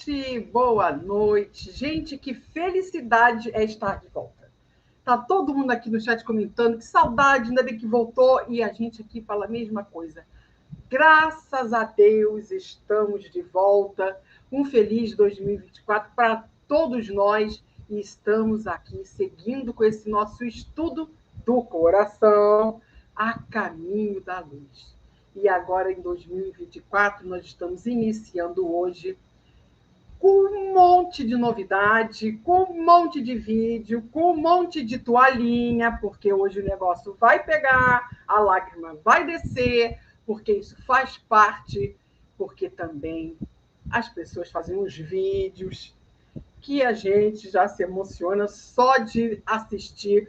noite, boa noite. Gente, que felicidade é estar de volta. Tá todo mundo aqui no chat comentando, que saudade, ainda bem que voltou, e a gente aqui fala a mesma coisa. Graças a Deus, estamos de volta. Um feliz 2024 para todos nós, e estamos aqui seguindo com esse nosso estudo do coração a caminho da luz. E agora, em 2024, nós estamos iniciando hoje com um monte de novidade, com um monte de vídeo, com um monte de toalhinha, porque hoje o negócio vai pegar, a lágrima vai descer, porque isso faz parte, porque também as pessoas fazem uns vídeos que a gente já se emociona só de assistir.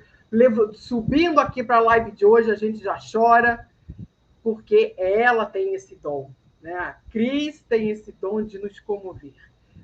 Subindo aqui para a live de hoje, a gente já chora, porque ela tem esse dom, né? A Cris tem esse dom de nos comover.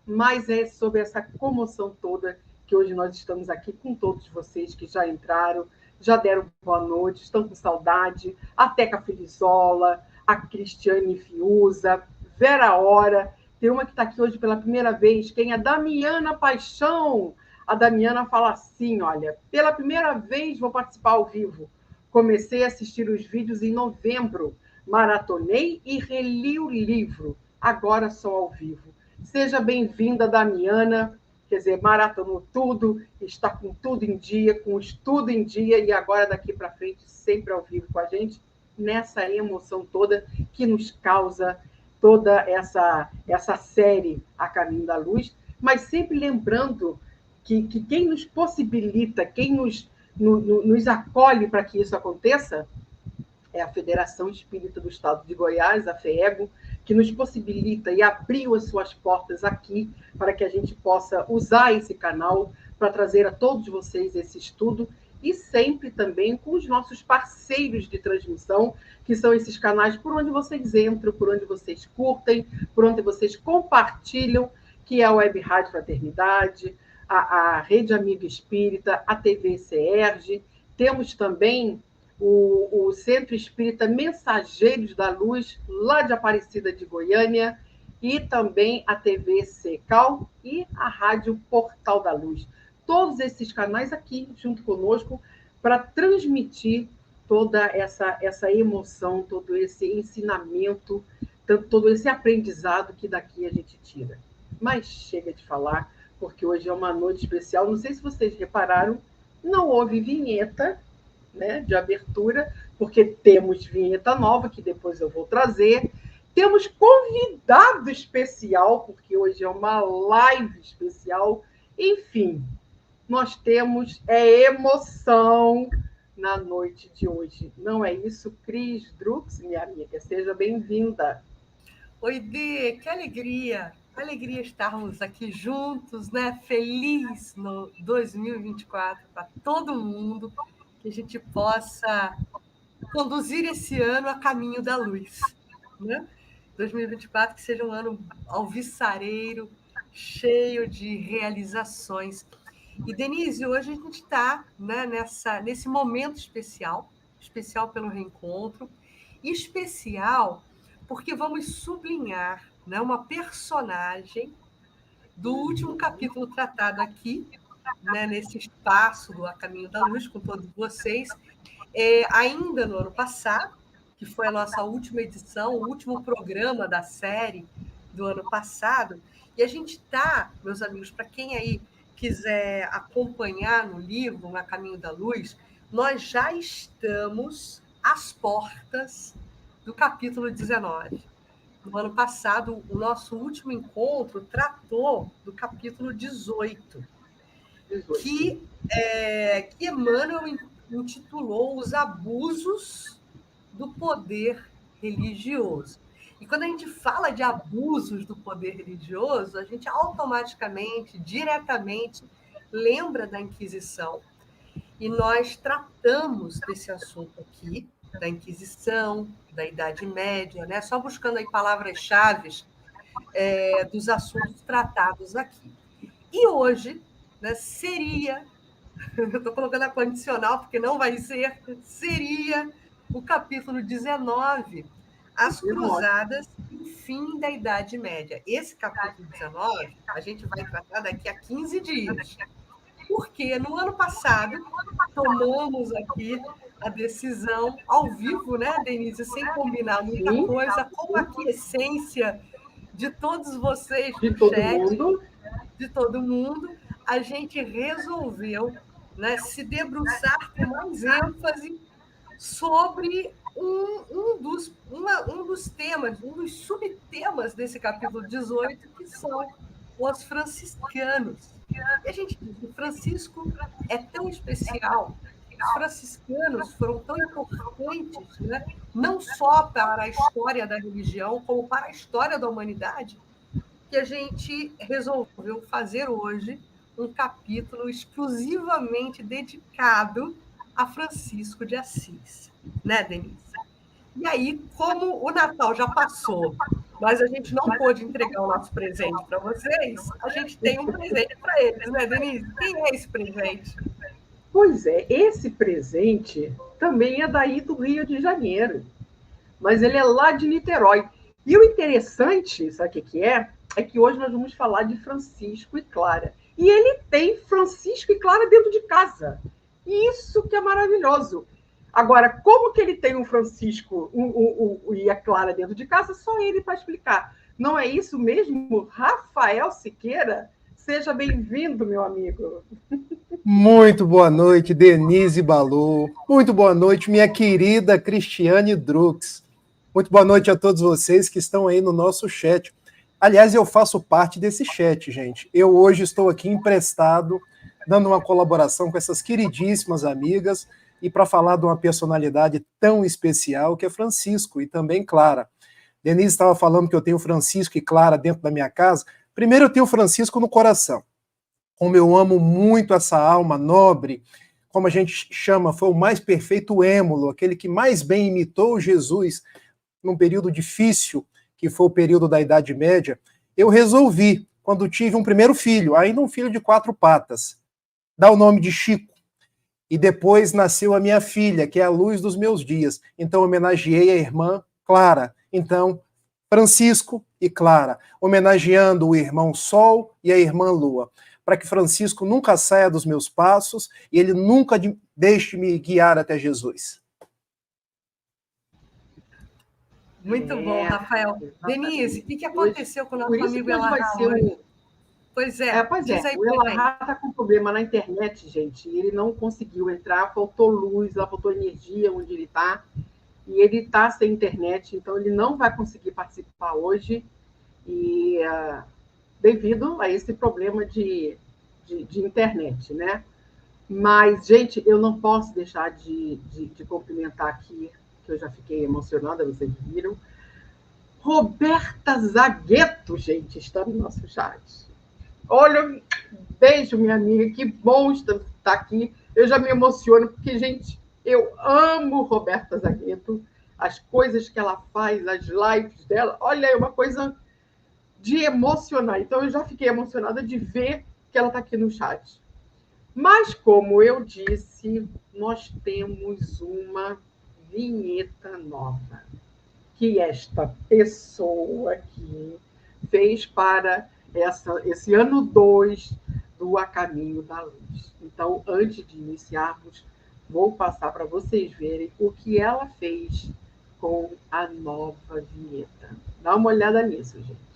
Mas é sobre essa comoção toda que hoje nós estamos aqui com todos vocês que já entraram, já deram boa noite, estão com saudade, a Teca Felizola, a Cristiane Fiuza, Vera Hora, tem uma que está aqui hoje pela primeira vez, quem é a Damiana Paixão. A Damiana fala assim, olha, pela primeira vez vou participar ao vivo. Comecei a assistir os vídeos em novembro, maratonei e reli o livro, agora só ao vivo. Seja bem-vinda, Damiana, quer dizer, maratonou tudo, está com tudo em dia, com o estudo em dia, e agora daqui para frente, sempre ao vivo com a gente, nessa emoção toda que nos causa toda essa série A Caminho da Luz, mas sempre lembrando que quem nos possibilita, quem nos acolhe para que isso aconteça, é a Federação Espírita do Estado de Goiás, a FEEGO, que nos possibilita e abriu as suas portas aqui para que a gente possa usar esse canal para trazer a todos vocês esse estudo e sempre também com os nossos parceiros de transmissão, que são esses canais por onde vocês entram, por onde vocês curtem, por onde vocês compartilham, que é a Web Rádio Fraternidade, a Rede Amiga Espírita, a TV CERJ. Temos também o Centro Espírita Mensageiros da Luz, lá de Aparecida de Goiânia, e também a TV Secal e a Rádio Portal da Luz. Todos esses canais aqui, junto conosco, para transmitir toda essa emoção, todo esse ensinamento, todo esse aprendizado que daqui a gente tira. Mas chega de falar, porque hoje é uma noite especial. Não sei se vocês repararam, não houve vinheta, né, de abertura, porque temos vinheta nova, que depois eu vou trazer. Temos convidado especial, porque hoje é uma live especial. Enfim, nós temos emoção na noite de hoje. Não é isso, Cris Drux, minha amiga? Seja bem-vinda. Oi, Dê, que alegria! Alegria estarmos aqui juntos, né? Feliz no 2024 para todo mundo, que a gente possa conduzir esse ano a caminho da luz, né? 2024 que seja um ano alvissareiro, cheio de realizações. E, Denise, hoje a gente está, né, nesse momento especial, especial pelo reencontro, e especial porque vamos sublinhar, né, uma personagem do último capítulo tratado aqui, né, nesse espaço do A Caminho da Luz, com todos vocês, ainda no ano passado, que foi a nossa última edição, o último programa da série do ano passado, e a gente está, meus amigos, para quem aí quiser acompanhar no livro, A Caminho da Luz, nós já estamos às portas do capítulo 19. No ano passado, o nosso último encontro tratou do capítulo 18, que Emmanuel intitulou Os Abusos do Poder Religioso. E quando a gente fala de abusos do poder religioso, a gente automaticamente, diretamente, lembra da Inquisição. E nós tratamos desse assunto aqui, da Inquisição, da Idade Média, né? Só buscando aí palavras-chave dos assuntos tratados aqui. E hoje, né, seria, eu estou colocando a condicional porque não vai ser, seria o capítulo 19, As Cruzadas fim da Idade Média. Esse capítulo 19 a gente vai tratar daqui a 15 dias. Porque no ano passado tomamos aqui a decisão ao vivo, né, Denise, sem combinar muita coisa, com a aquiescência de todos vocês do chat, de todo mundo, a gente resolveu, né, se debruçar com mais ênfase sobre um dos temas, um dos subtemas desse capítulo 18, que são os franciscanos. E a gente diz que Francisco é tão especial, os franciscanos foram tão importantes, né? Não só para a história da religião, como para a história da humanidade, que a gente resolveu fazer hoje um capítulo exclusivamente dedicado a Francisco de Assis, né, Denise? E aí, como o Natal já passou, mas a gente não pôde entregar o nosso presente para vocês, a gente tem um presente para eles, né, Denise? Quem é esse presente? Pois é, esse presente também é daí do Rio de Janeiro, mas ele é lá de Niterói. E o interessante, sabe o que é? É que hoje nós vamos falar de Francisco e Clara. E ele tem Francisco e Clara dentro de casa. Isso que é maravilhoso. Agora, como que ele tem um Francisco e a Clara dentro de casa? Só ele para explicar. Não é isso mesmo? Rafael Siqueira? Seja bem-vindo, meu amigo. Muito boa noite, Denise Balu. Muito boa noite, minha querida Cristiane Drux. Muito boa noite a todos vocês que estão aí no nosso chat. Aliás, eu faço parte desse chat, gente. Eu hoje estou aqui emprestado, dando uma colaboração com essas queridíssimas amigas e para falar de uma personalidade tão especial que é Francisco e também Clara. Denise estava falando que eu tenho Francisco e Clara dentro da minha casa. Primeiro, eu tenho Francisco no coração. Como eu amo muito essa alma nobre, como a gente chama, foi o mais perfeito êmulo, aquele que mais bem imitou Jesus num período difícil, que foi o período da Idade Média. Eu resolvi, quando tive um primeiro filho, ainda um filho de 4 patas, dar o nome de Chico. E depois nasceu a minha filha, que é a luz dos meus dias. Então homenageei a irmã Clara. Então, Francisco e Clara, homenageando o irmão Sol e a irmã Lua, para que Francisco nunca saia dos meus passos e ele nunca deixe-me guiar até Jesus. Muito bom, Rafael. Denise, o que aconteceu com o nosso amigo Elahá hoje? Pois é, o Elahá está com problema na internet, gente. Ele não conseguiu entrar, faltou luz, faltou energia onde ele está. E ele está sem internet, então ele não vai conseguir participar hoje. E devido a esse problema de internet, né? Mas, gente, eu não posso deixar de cumprimentar aqui, que eu já fiquei emocionada, vocês viram. Roberta Zagueto, gente, está no nosso chat. Olha, beijo, minha amiga, que bom estar aqui. Eu já me emociono, porque, gente, eu amo Roberta Zagueto, as coisas que ela faz, as lives dela. Olha, é uma coisa de emocionar. Então, eu já fiquei emocionada de ver que ela está aqui no chat. Mas, como eu disse, nós temos uma vinheta nova, que esta pessoa aqui fez para esse ano 2 do A Caminho da Luz. Então, antes de iniciarmos, vou passar para vocês verem o que ela fez com a nova vinheta. Dá uma olhada nisso, gente.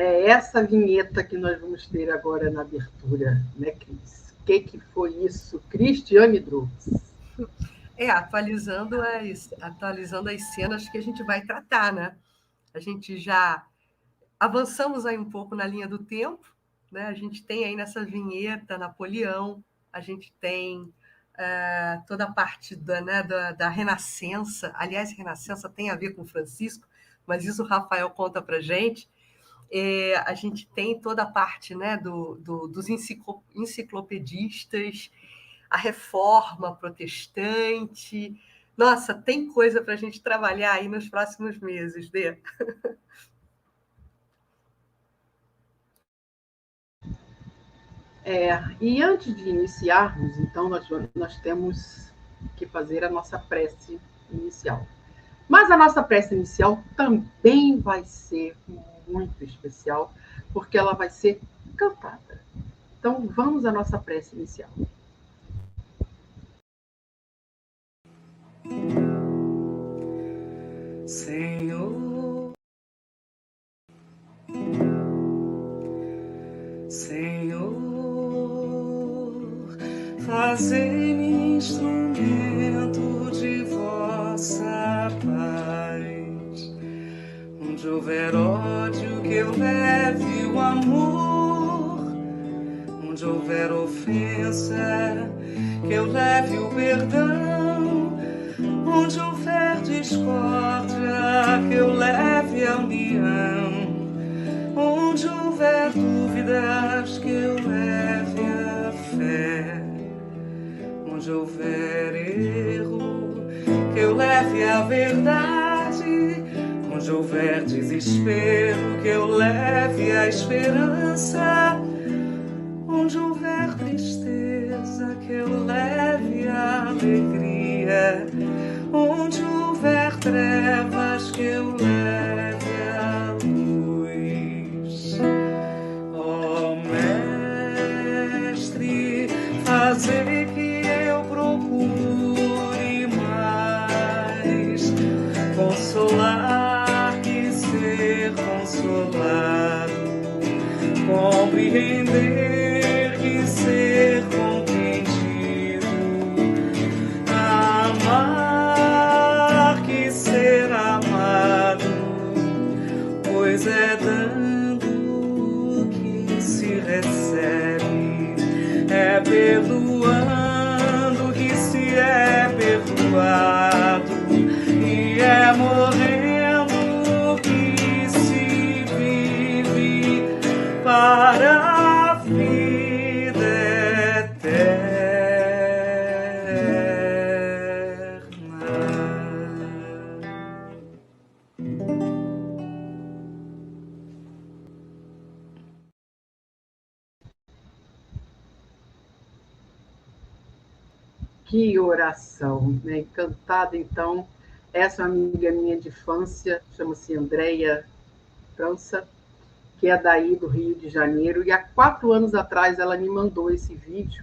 é essa vinheta que nós vamos ter agora na abertura, né, Cris? O que foi isso? Cristiane Drux. Atualizando as cenas que a gente vai tratar, né? A gente já avançamos aí um pouco na linha do tempo, né? A gente tem aí nessa vinheta Napoleão, a gente tem toda a parte da Renascença. Aliás, Renascença tem a ver com Francisco, mas isso o Rafael conta para a gente. A gente tem toda a parte, né, dos enciclopedistas, a reforma protestante. Nossa, tem coisa para a gente trabalhar aí nos próximos meses, Dê. E antes de iniciarmos, então, nós temos que fazer a nossa prece inicial. Mas a nossa prece inicial também vai ser muito especial, porque ela vai ser cantada. Então, vamos à nossa prece inicial. Senhor, fazei-me instrumento de vossa paz. Onde houver ódio, que eu leve o amor. Onde houver ofensa, que eu leve o perdão. Onde houver discórdia, que eu leve a união. Onde houver dúvidas, que eu leve a fé. Onde houver erro, que eu leve a verdade. Onde houver desespero, que eu leve a esperança. Onde houver tristeza, que eu leve a alegria. Onde houver trevas, que eu leve a luz. Ó Mestre, fazer que eu procure mais consolar que ser consolado, compreender que ser compreendido, amar que ser amado, pois é dando que se recebe, é perdoando que se é perdoado, e é morrendo que se vive para a vida eterna. Que oração, né? Cantada, então. Essa é uma amiga minha de infância, chama-se Andréia França, que é daí do Rio de Janeiro, e há 4 anos atrás ela me mandou esse vídeo,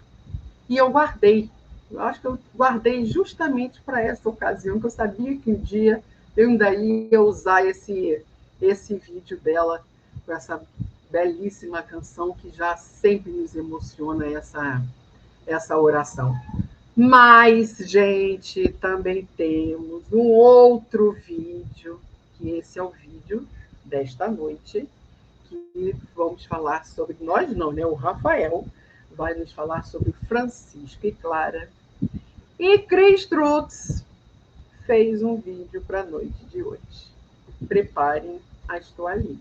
e eu guardei. Eu acho que eu guardei justamente para essa ocasião, que eu sabia que um dia eu ainda ia usar esse vídeo dela, com essa belíssima canção, que já sempre nos emociona essa oração. Mas, gente, também temos um outro vídeo, que esse é o vídeo desta noite, que vamos falar sobre, nós não, né? O Rafael vai nos falar sobre Francisco e Clara. E Cris Drux fez um vídeo para a noite de hoje. Preparem as toalhinhas.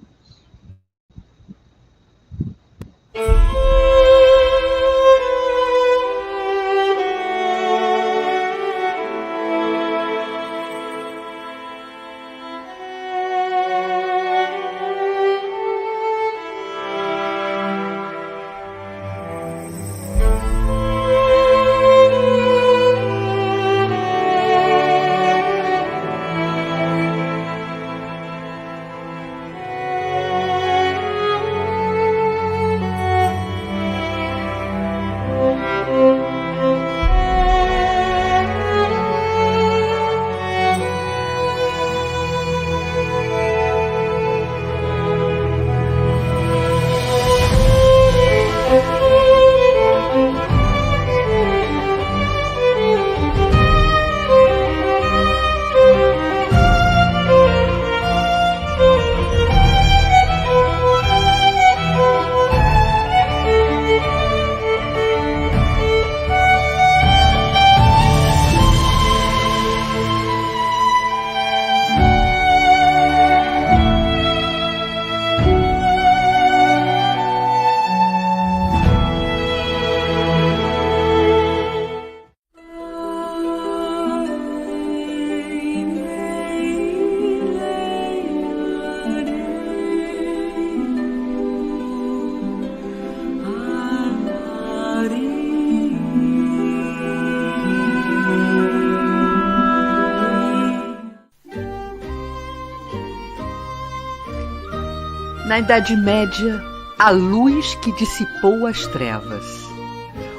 Na Idade Média, a luz que dissipou as trevas.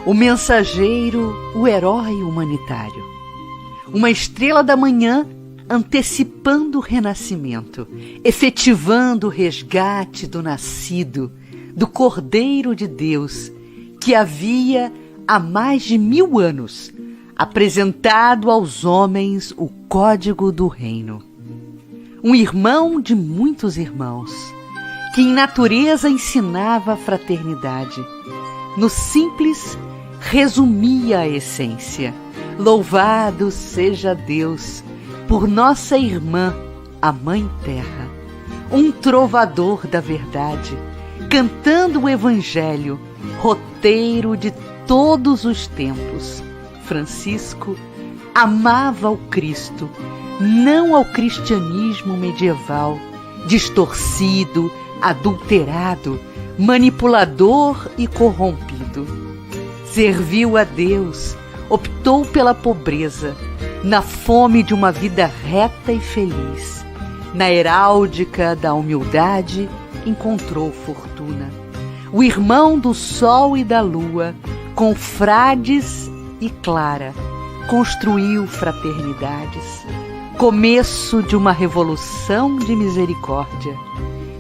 O mensageiro, o herói humanitário. Uma estrela da manhã antecipando o renascimento, efetivando o resgate do nascido, do Cordeiro de Deus, que havia há mais de 1000 anos apresentado aos homens o código do reino. Um irmão de muitos irmãos, que em natureza ensinava a fraternidade. No simples, resumia a essência. Louvado seja Deus por nossa irmã, a Mãe Terra. Um trovador da verdade, cantando o Evangelho, roteiro de todos os tempos. Francisco amava o Cristo, não ao cristianismo medieval, distorcido, adulterado, manipulador e corrompido. Serviu a Deus, optou pela pobreza, na fome de uma vida reta e feliz. Na heráldica da humildade, encontrou fortuna. O irmão do sol e da lua, com frades e Clara, construiu fraternidades. Começo de uma revolução de misericórdia.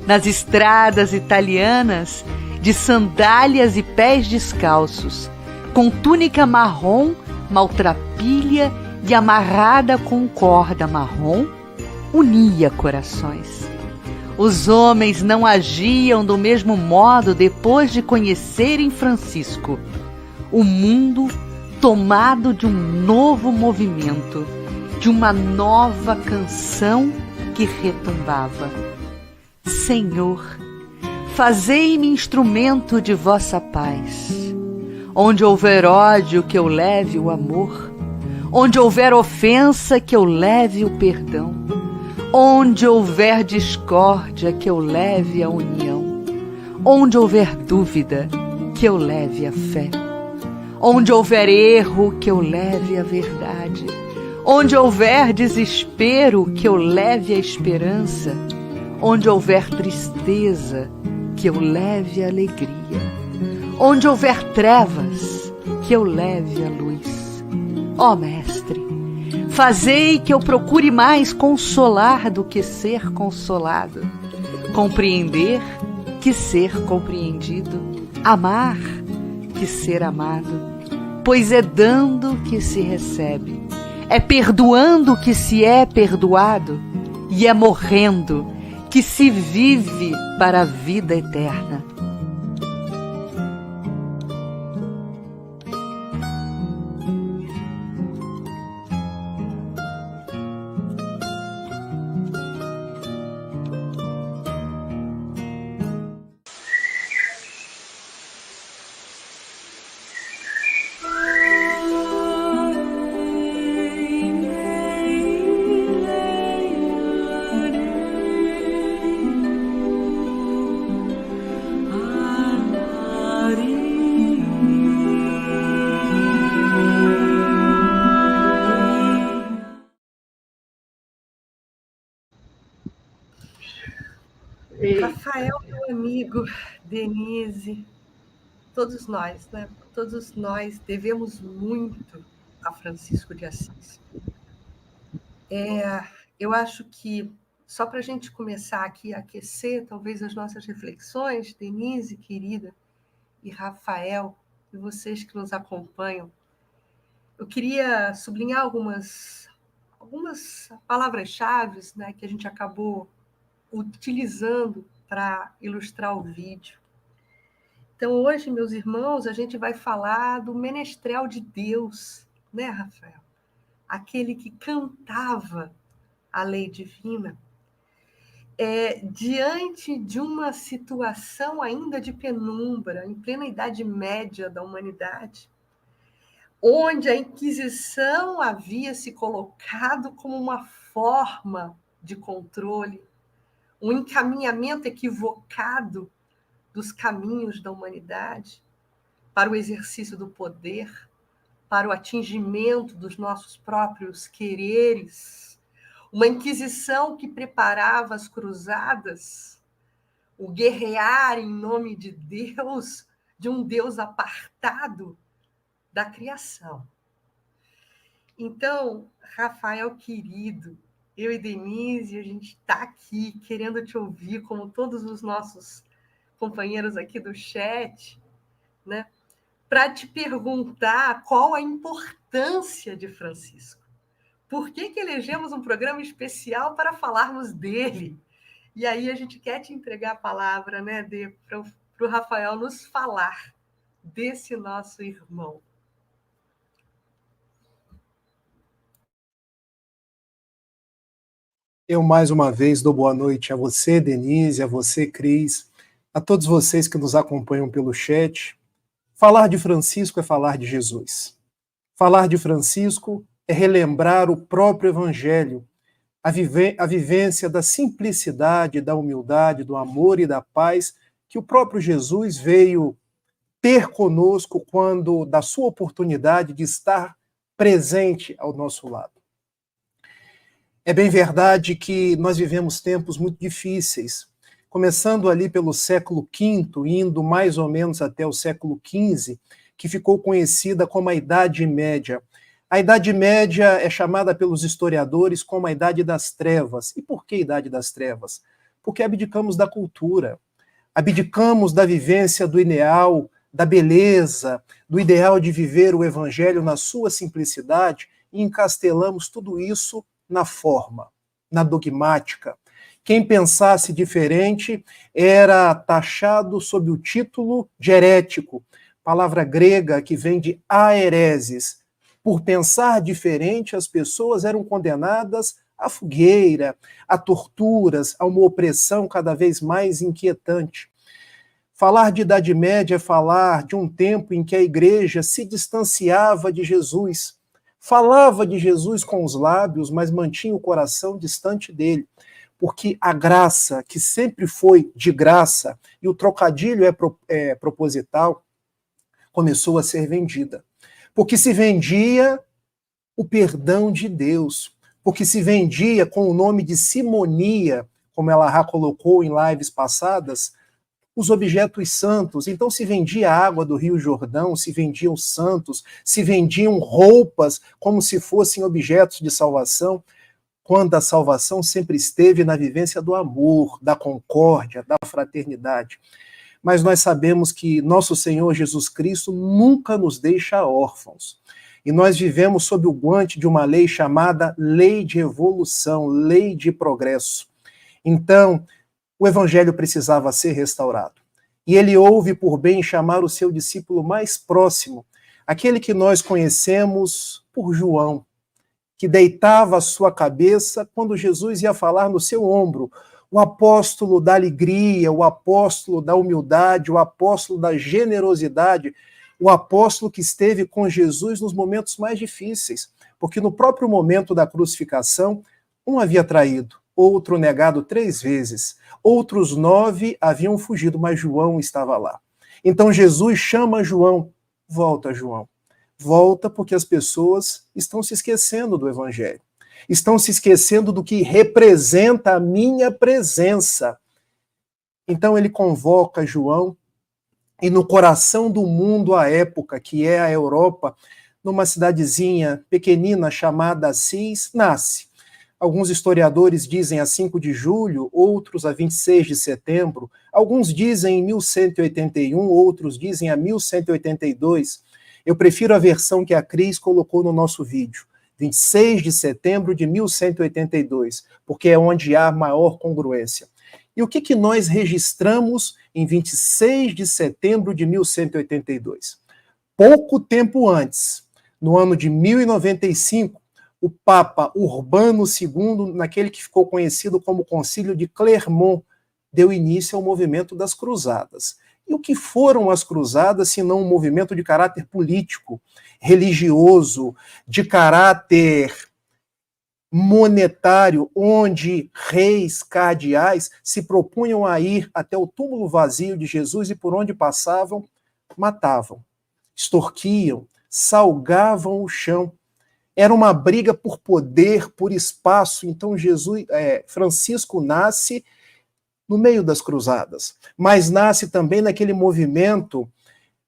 Nas estradas italianas, de sandálias e pés descalços, com túnica marrom, maltrapilha e amarrada com corda marrom, unia corações. Os homens não agiam do mesmo modo depois de conhecerem Francisco. O mundo tomado de um novo movimento, de uma nova canção que retumbava. Senhor, fazei-me instrumento de vossa paz. Onde houver ódio, que eu leve o amor. Onde houver ofensa, que eu leve o perdão. Onde houver discórdia, que eu leve a união. Onde houver dúvida, que eu leve a fé. Onde houver erro, que eu leve a verdade. Onde houver desespero, que eu leve a esperança. Onde houver tristeza, que eu leve a alegria. Onde houver trevas, que eu leve a luz. Ó Mestre, fazei que eu procure mais consolar do que ser consolado, compreender que ser compreendido, amar que ser amado, pois é dando que se recebe, é perdoando que se é perdoado, e é morrendo que se vive para a vida eterna. Rafael, meu amigo, Denise, todos nós, né? Todos nós devemos muito a Francisco de Assis. Eu acho que, só para a gente começar aqui a aquecer, talvez as nossas reflexões, Denise, querida, e Rafael, e vocês que nos acompanham, eu queria sublinhar algumas palavras-chave, né, que a gente acabou utilizando para ilustrar o vídeo. Então, hoje, meus irmãos, a gente vai falar do menestrel de Deus, né, Rafael? Aquele que cantava a lei divina, diante de uma situação ainda de penumbra, em plena Idade Média da humanidade, onde a Inquisição havia se colocado como uma forma de controle, um encaminhamento equivocado dos caminhos da humanidade para o exercício do poder, para o atingimento dos nossos próprios quereres, uma Inquisição que preparava as cruzadas, o guerrear em nome de Deus, de um Deus apartado da criação. Então, Rafael querido, eu e Denise, a gente está aqui querendo te ouvir, como todos os nossos companheiros aqui do chat, né? Para te perguntar qual a importância de Francisco. Por que elegemos um programa especial para falarmos dele? E aí a gente quer te entregar a palavra, né, para o Rafael nos falar desse nosso irmão. Eu, mais uma vez, dou boa noite a você, Denise, a você, Cris, a todos vocês que nos acompanham pelo chat. Falar de Francisco é falar de Jesus. Falar de Francisco é relembrar o próprio Evangelho, a vivência da simplicidade, da humildade, do amor e da paz que o próprio Jesus veio ter conosco quando da sua oportunidade de estar presente ao nosso lado. É bem verdade que nós vivemos tempos muito difíceis, começando ali pelo século V, indo mais ou menos até o século XV, que ficou conhecida como a Idade Média. A Idade Média é chamada pelos historiadores como a Idade das Trevas. E por que Idade das Trevas? Porque abdicamos da cultura, abdicamos da vivência do ideal, da beleza, do ideal de viver o Evangelho na sua simplicidade e encastelamos tudo isso na forma, na dogmática. Quem pensasse diferente era taxado sob o título de herético, palavra grega que vem de aereses. Por pensar diferente, as pessoas eram condenadas à fogueira, a torturas, a uma opressão cada vez mais inquietante. Falar de Idade Média é falar de um tempo em que a igreja se distanciava de Jesus, falava de Jesus com os lábios, mas mantinha o coração distante dele, porque a graça, que sempre foi de graça, e o trocadilho é proposital, começou a ser vendida. Porque se vendia o perdão de Deus, porque se vendia com o nome de simonia, como ela já colocou em lives passadas, os objetos santos. Então se vendia a água do Rio Jordão, se vendiam santos, se vendiam roupas como se fossem objetos de salvação, quando a salvação sempre esteve na vivência do amor, da concórdia, da fraternidade. Mas nós sabemos que nosso Senhor Jesus Cristo nunca nos deixa órfãos. E nós vivemos sob o guante de uma lei chamada lei de evolução, lei de progresso. Então, o Evangelho precisava ser restaurado. E ele houve por bem chamar o seu discípulo mais próximo, aquele que nós conhecemos por João, que deitava a sua cabeça quando Jesus ia falar no seu ombro, o apóstolo da alegria, o apóstolo da humildade, o apóstolo da generosidade, o apóstolo que esteve com Jesus nos momentos mais difíceis, porque no próprio momento da crucificação, um havia traído, outro negado 3 vezes, outros 9 haviam fugido, mas João estava lá. Então Jesus chama João, volta João, volta porque as pessoas estão se esquecendo do Evangelho, estão se esquecendo do que representa a minha presença. Então ele convoca João, e no coração do mundo à época, que é a Europa, numa cidadezinha pequenina chamada Assis, nasce. Alguns historiadores dizem a 5 de julho, outros a 26 de setembro, alguns dizem em 1181, outros dizem a 1182. Eu prefiro a versão que a Cris colocou no nosso vídeo, 26 de setembro de 1182, porque é onde há maior congruência. E o que nós registramos em 26 de setembro de 1182? Pouco tempo antes, no ano de 1095, o Papa Urbano II, naquele que ficou conhecido como Concílio de Clermont, deu início ao movimento das Cruzadas. E o que foram as Cruzadas, senão um movimento de caráter político, religioso, de caráter monetário, onde reis, cardeais se propunham a ir até o túmulo vazio de Jesus e por onde passavam, matavam, extorquiam, salgavam o chão. Era uma briga por poder, por espaço. Então Francisco nasce no meio das cruzadas, mas nasce também naquele movimento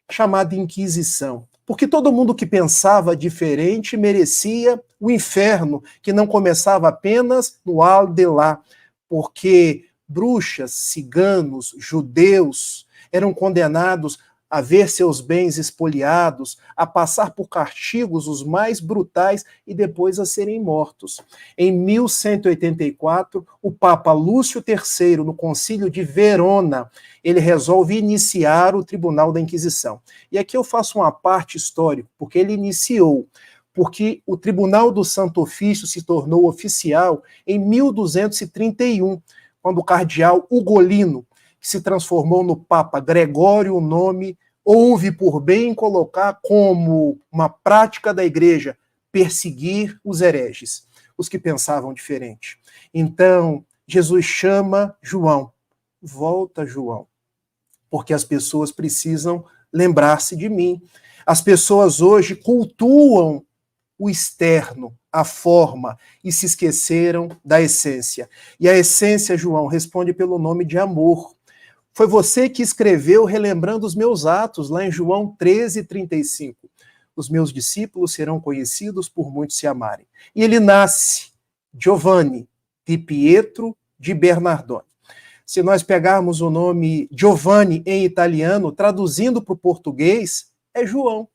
chamado Inquisição. Porque todo mundo que pensava diferente merecia o inferno, que não começava apenas no Al-Delá, porque bruxas, ciganos, judeus eram condenados a ver seus bens expoliados, a passar por castigos os mais brutais e depois a serem mortos. Em 1184, o Papa Lúcio III, no Concílio de Verona, ele resolve iniciar o Tribunal da Inquisição. E aqui eu faço uma parte histórica, porque ele iniciou, porque o Tribunal do Santo Ofício se tornou oficial em 1231, quando o cardeal Ugolino, que se transformou no Papa Gregório IX, houve por bem colocar como uma prática da igreja perseguir os hereges, os que pensavam diferente. Então, Jesus chama João, volta João, porque as pessoas precisam lembrar-se de mim. As pessoas hoje cultuam o externo, a forma, e se esqueceram da essência. E a essência, João, responde pelo nome de amor. Foi você que escreveu relembrando os meus atos, lá em João 13:35. Os meus discípulos serão conhecidos por muitos se amarem. E ele nasce, Giovanni, di Pietro di Bernardone. Se nós pegarmos o nome Giovanni em italiano, traduzindo para o português, é João.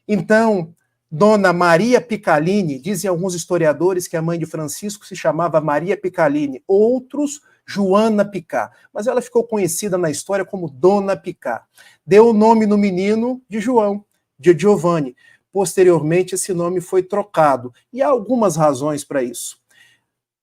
Então, Dona Maria Picalini, dizem alguns historiadores que a mãe de Francisco se chamava Maria Picalini, outros Joana Picá, mas ela ficou conhecida na história como Dona Picá. Deu o nome no menino de João, de Giovanni. Posteriormente, esse nome foi trocado, e há algumas razões para isso.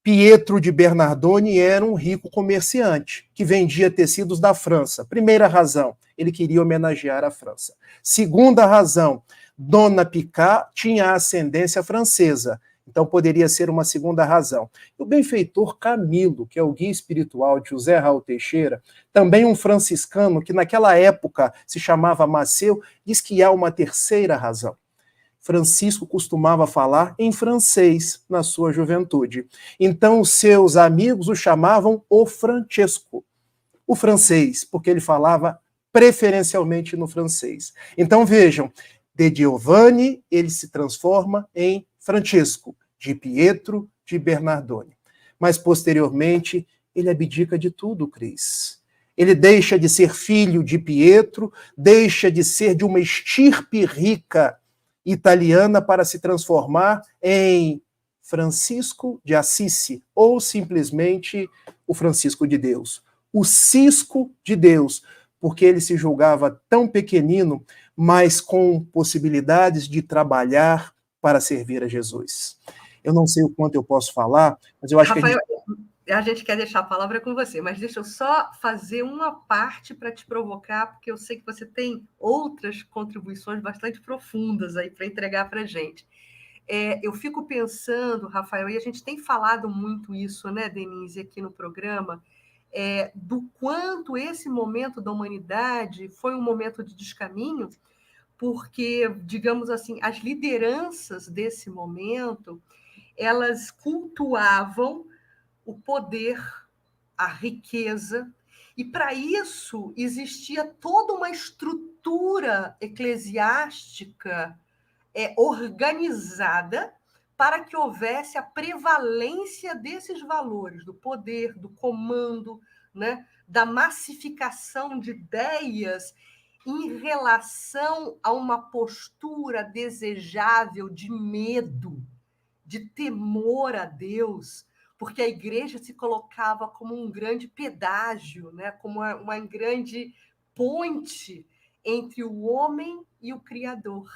Pietro de Bernardone era um rico comerciante que vendia tecidos da França. Primeira razão, ele queria homenagear a França. Segunda razão, Dona Picá tinha ascendência francesa, então poderia ser uma segunda razão. O benfeitor Camilo, que é o guia espiritual de José Raul Teixeira, também um franciscano que naquela época se chamava Maceu, diz que há uma terceira razão. Francisco costumava falar em francês na sua juventude. Então os seus amigos o chamavam o Francesco, o francês, porque ele falava preferencialmente no francês. Então vejam, de Giovanni ele se transforma em Francesco, de Pietro de Bernardone. Mas posteriormente ele abdica de tudo, Cris. Ele deixa de ser filho de Pietro, deixa de ser de uma estirpe rica italiana para se transformar em Francisco de Assisi, ou simplesmente o Francisco de Deus, o Cisco de Deus, porque ele se julgava tão pequenino, mas com possibilidades de trabalhar para servir a Jesus. Eu não sei o quanto eu posso falar, mas eu acho Rafael, que a gente quer deixar a palavra com você, mas deixa eu só fazer uma parte para te provocar, porque eu sei que você tem outras contribuições bastante profundas aí para entregar para a gente. Eu fico pensando, Rafael, e a gente tem falado muito isso, né, Denise, aqui no programa, do quanto esse momento da humanidade foi um momento de descaminho, porque, digamos assim, as lideranças desse momento, elas cultuavam o poder, a riqueza, e para isso existia toda uma estrutura eclesiástica organizada para que houvesse a prevalência desses valores, do poder, do comando, né, da massificação de ideias em relação a uma postura desejável de medo, de temor a Deus, porque a igreja se colocava como um grande pedágio, né, como uma grande ponte entre o homem e o Criador.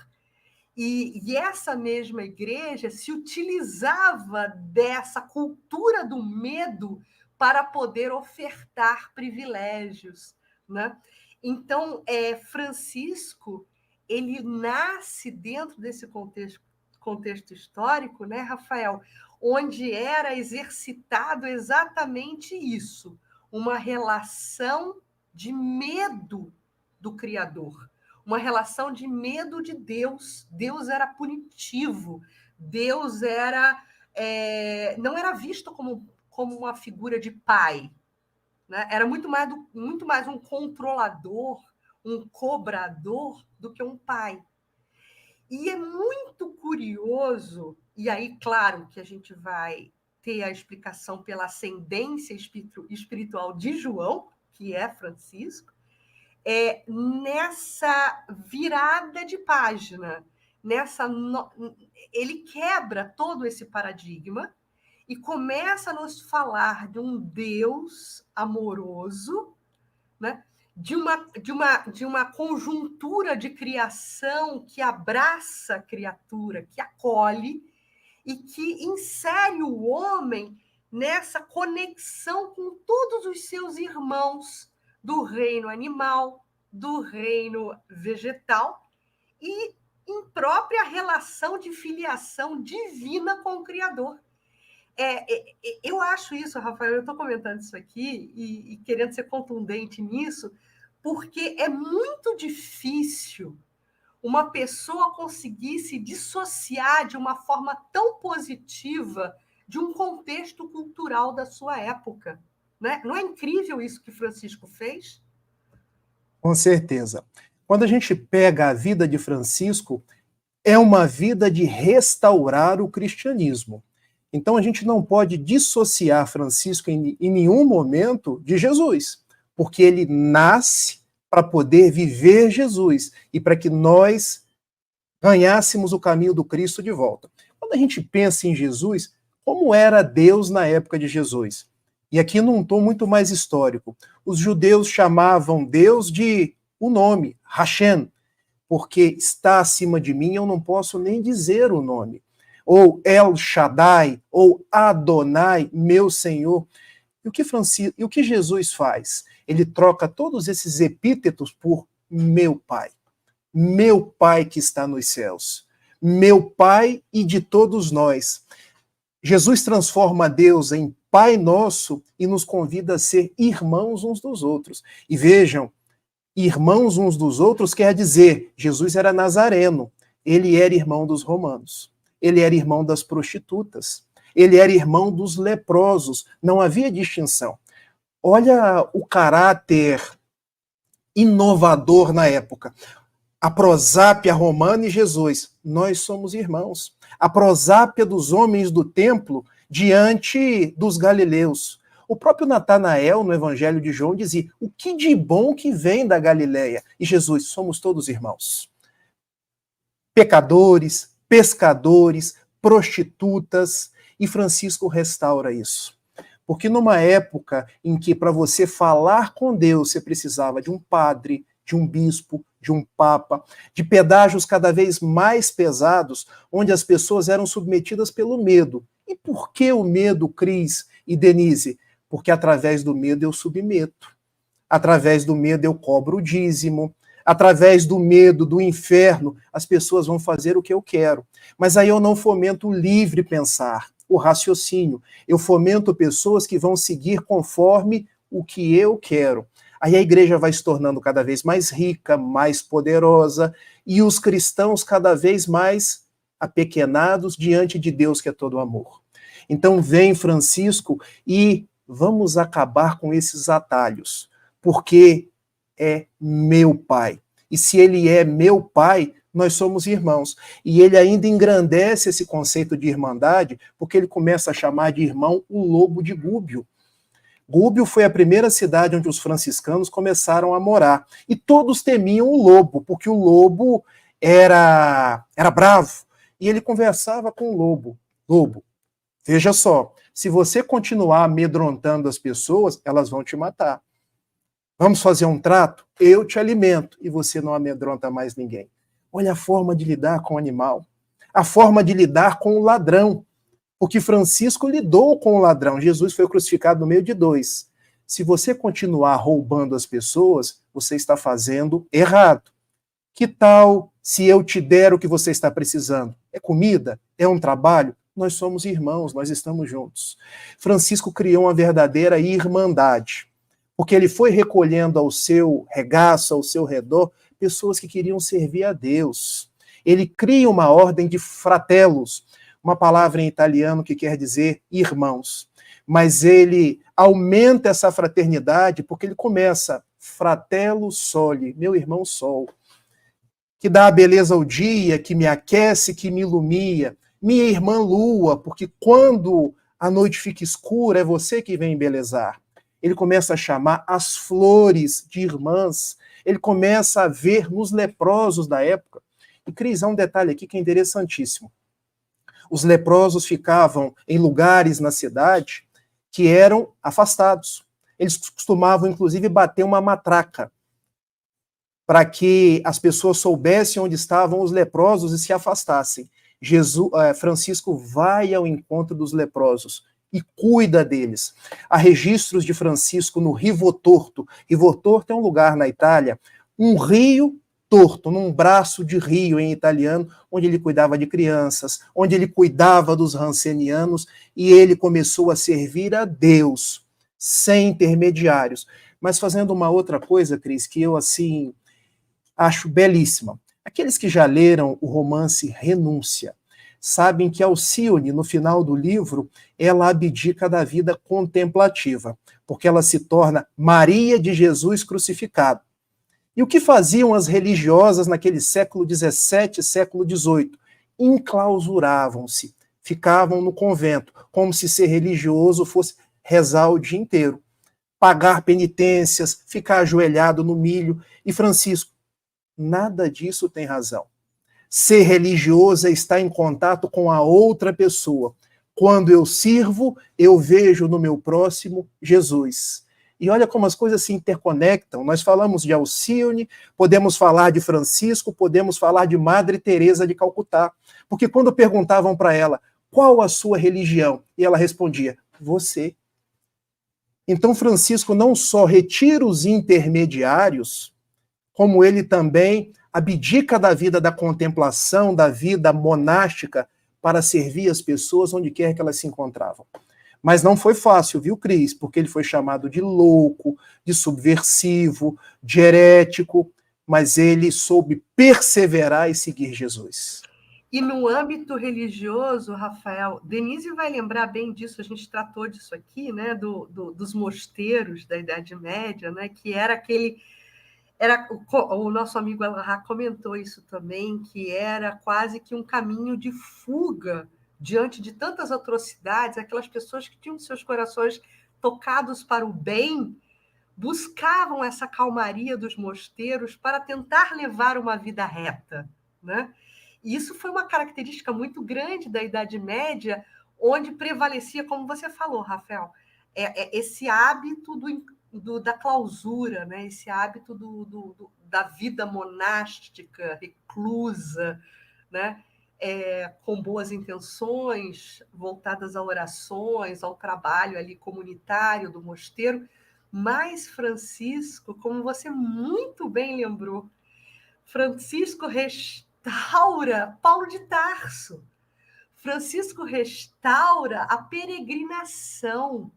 E essa mesma igreja se utilizava dessa cultura do medo para poder ofertar privilégios, né? Então, Francisco, ele nasce dentro desse contexto histórico, né, Rafael, onde era exercitado exatamente isso, uma relação de medo do Criador, uma relação de medo de Deus. Deus era punitivo, Deus não era visto como uma figura de pai, né? Era muito mais um controlador, um cobrador do que um pai. E é muito curioso, e aí, claro, que a gente vai ter a explicação pela ascendência espiritual de João, que é Francisco, nessa virada de página, ele quebra todo esse paradigma e começa a nos falar de um Deus amoroso, né? de uma conjuntura de criação que abraça a criatura, que acolhe e que insere o homem nessa conexão com todos os seus irmãos do reino animal, do reino vegetal e em própria relação de filiação divina com o Criador. Eu acho isso, Rafael, eu estou comentando isso aqui e querendo ser contundente nisso, porque é muito difícil uma pessoa conseguir se dissociar de uma forma tão positiva de um contexto cultural da sua época. Né? Não é incrível isso que Francisco fez? Com certeza. Quando a gente pega a vida de Francisco, é uma vida de restaurar o cristianismo. Então a gente não pode dissociar Francisco em nenhum momento de Jesus, porque ele nasce para poder viver Jesus e para que nós ganhássemos o caminho do Cristo de volta. Quando a gente pensa em Jesus, como era Deus na época de Jesus? E aqui num tom muito mais histórico. Os judeus chamavam Deus de o nome, Hashem, porque está acima de mim, eu não posso nem dizer o nome. Ou El Shaddai, ou Adonai, meu Senhor. E o que Jesus faz? Ele troca todos esses epítetos por meu Pai que está nos céus, meu Pai e de todos nós. Jesus transforma Deus em Pai nosso e nos convida a ser irmãos uns dos outros. E vejam, irmãos uns dos outros quer dizer, Jesus era nazareno, ele era irmão dos romanos, ele era irmão das prostitutas, ele era irmão dos leprosos, não havia distinção. Olha o caráter inovador na época. A prosápia romana e Jesus, nós somos irmãos. A prosápia dos homens do templo diante dos galileus. O próprio Natanael, no Evangelho de João, dizia, o que de bom que vem da Galileia? E Jesus, somos todos irmãos. Pecadores, pescadores, prostitutas, e Francisco restaura isso. Porque numa época em que para você falar com Deus você precisava de um padre, de um bispo, de um papa, de pedágios cada vez mais pesados, onde as pessoas eram submetidas pelo medo. E por que o medo, Cris e Denise? Porque através do medo eu submeto. Através do medo eu cobro o dízimo. Através do medo, do inferno, as pessoas vão fazer o que eu quero. Mas aí eu não fomento o livre pensar, o raciocínio. Eu fomento pessoas que vão seguir conforme o que eu quero. Aí a igreja vai se tornando cada vez mais rica, mais poderosa, e os cristãos cada vez mais apequenados diante de Deus, que é todo amor. Então vem Francisco e vamos acabar com esses atalhos, porque é meu Pai. E se ele é meu Pai, nós somos irmãos. E ele ainda engrandece esse conceito de irmandade, porque ele começa a chamar de irmão o lobo de Gúbio. Gúbio foi a primeira cidade onde os franciscanos começaram a morar. E todos temiam o lobo, porque o lobo era bravo. E ele conversava com o lobo. Lobo, veja só, se você continuar amedrontando as pessoas, elas vão te matar. Vamos fazer um trato? Eu te alimento e você não amedronta mais ninguém. Olha a forma de lidar com o animal. A forma de lidar com o ladrão. Porque Francisco lidou com o ladrão. Jesus foi crucificado no meio de dois. Se você continuar roubando as pessoas, você está fazendo errado. Que tal se eu te der o que você está precisando? É comida? É um trabalho? Nós somos irmãos, nós estamos juntos. Francisco criou uma verdadeira irmandade. Porque ele foi recolhendo ao seu regaço, ao seu redor, pessoas que queriam servir a Deus. Ele cria uma ordem de fratellos, uma palavra em italiano que quer dizer irmãos. mas ele aumenta essa fraternidade porque ele começa fratello soli, meu irmão sol, que dá a beleza ao dia, que me aquece, que me ilumina, minha irmã lua, porque quando a noite fica escura, é você que vem embelezar. Ele começa a chamar as flores de irmãs, ele começa a ver nos leprosos da época. E, Cris, há um detalhe aqui que é interessantíssimo. Os leprosos ficavam em lugares na cidade que eram afastados. Eles costumavam, inclusive, bater uma matraca para que as pessoas soubessem onde estavam os leprosos e se afastassem. Francisco vai ao encontro dos leprosos e cuida deles. Há registros de Francisco no Rivo Torto. Rivo Torto é um lugar na Itália, um rio torto, num braço de rio em italiano, onde ele cuidava de crianças, onde ele cuidava dos rancenianos, e ele começou a servir a Deus, sem intermediários. Mas fazendo uma outra coisa, Cris, que eu, assim, acho belíssima. Aqueles que já leram o romance Renúncia, sabem que Alcione, no final do livro, ela abdica da vida contemplativa, porque ela se torna Maria de Jesus crucificado. E o que faziam as religiosas naquele século XVII, século XVIII? Enclausuravam-se, ficavam no convento, como se ser religioso fosse rezar o dia inteiro, pagar penitências, ficar ajoelhado no milho. E Francisco, nada disso tem razão. Ser religioso é estar em contato com a outra pessoa. Quando eu sirvo, eu vejo no meu próximo Jesus. E olha como as coisas se interconectam. Nós falamos de Alcione, podemos falar de Francisco, podemos falar de Madre Teresa de Calcutá. Porque quando perguntavam para ela, qual a sua religião? E ela respondia, você. Então Francisco não só retira os intermediários, como ele também abdica da vida da contemplação, da vida monástica, para servir as pessoas onde quer que elas se encontravam. Mas não foi fácil, viu, Cris? Porque ele foi chamado de louco, de subversivo, de herético, mas ele soube perseverar e seguir Jesus. E no âmbito religioso, Rafael, Denise vai lembrar bem disso, a gente tratou disso aqui, né, dos mosteiros da Idade Média, né, que era aquele... o nosso amigo Elahá comentou isso também, que era quase que um caminho de fuga diante de tantas atrocidades, aquelas pessoas que tinham seus corações tocados para o bem, buscavam essa calmaria dos mosteiros para tentar levar uma vida reta, né? E isso foi uma característica muito grande da Idade Média, onde prevalecia, como você falou, Rafael, esse hábito da clausura, né? Esse hábito da vida monástica, reclusa, né? Com boas intenções, voltadas a orações, ao trabalho ali comunitário do mosteiro. Mas Francisco, como você muito bem lembrou, Francisco restaura Paulo de Tarso. Francisco restaura a peregrinação,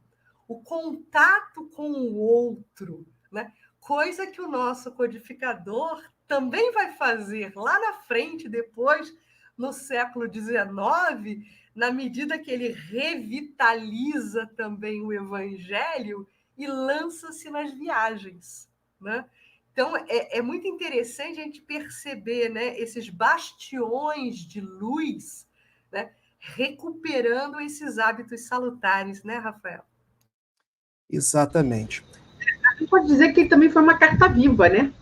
o contato com o outro, né? Coisa que o nosso codificador também vai fazer lá na frente, depois, no século XIX, na medida que ele revitaliza também o evangelho e lança-se nas viagens, né? Então, é muito interessante a gente perceber, né, esses bastiões de luz, né, recuperando esses hábitos salutares, né, Rafael? Exatamente. A gente pode dizer que ele também foi uma carta viva, né?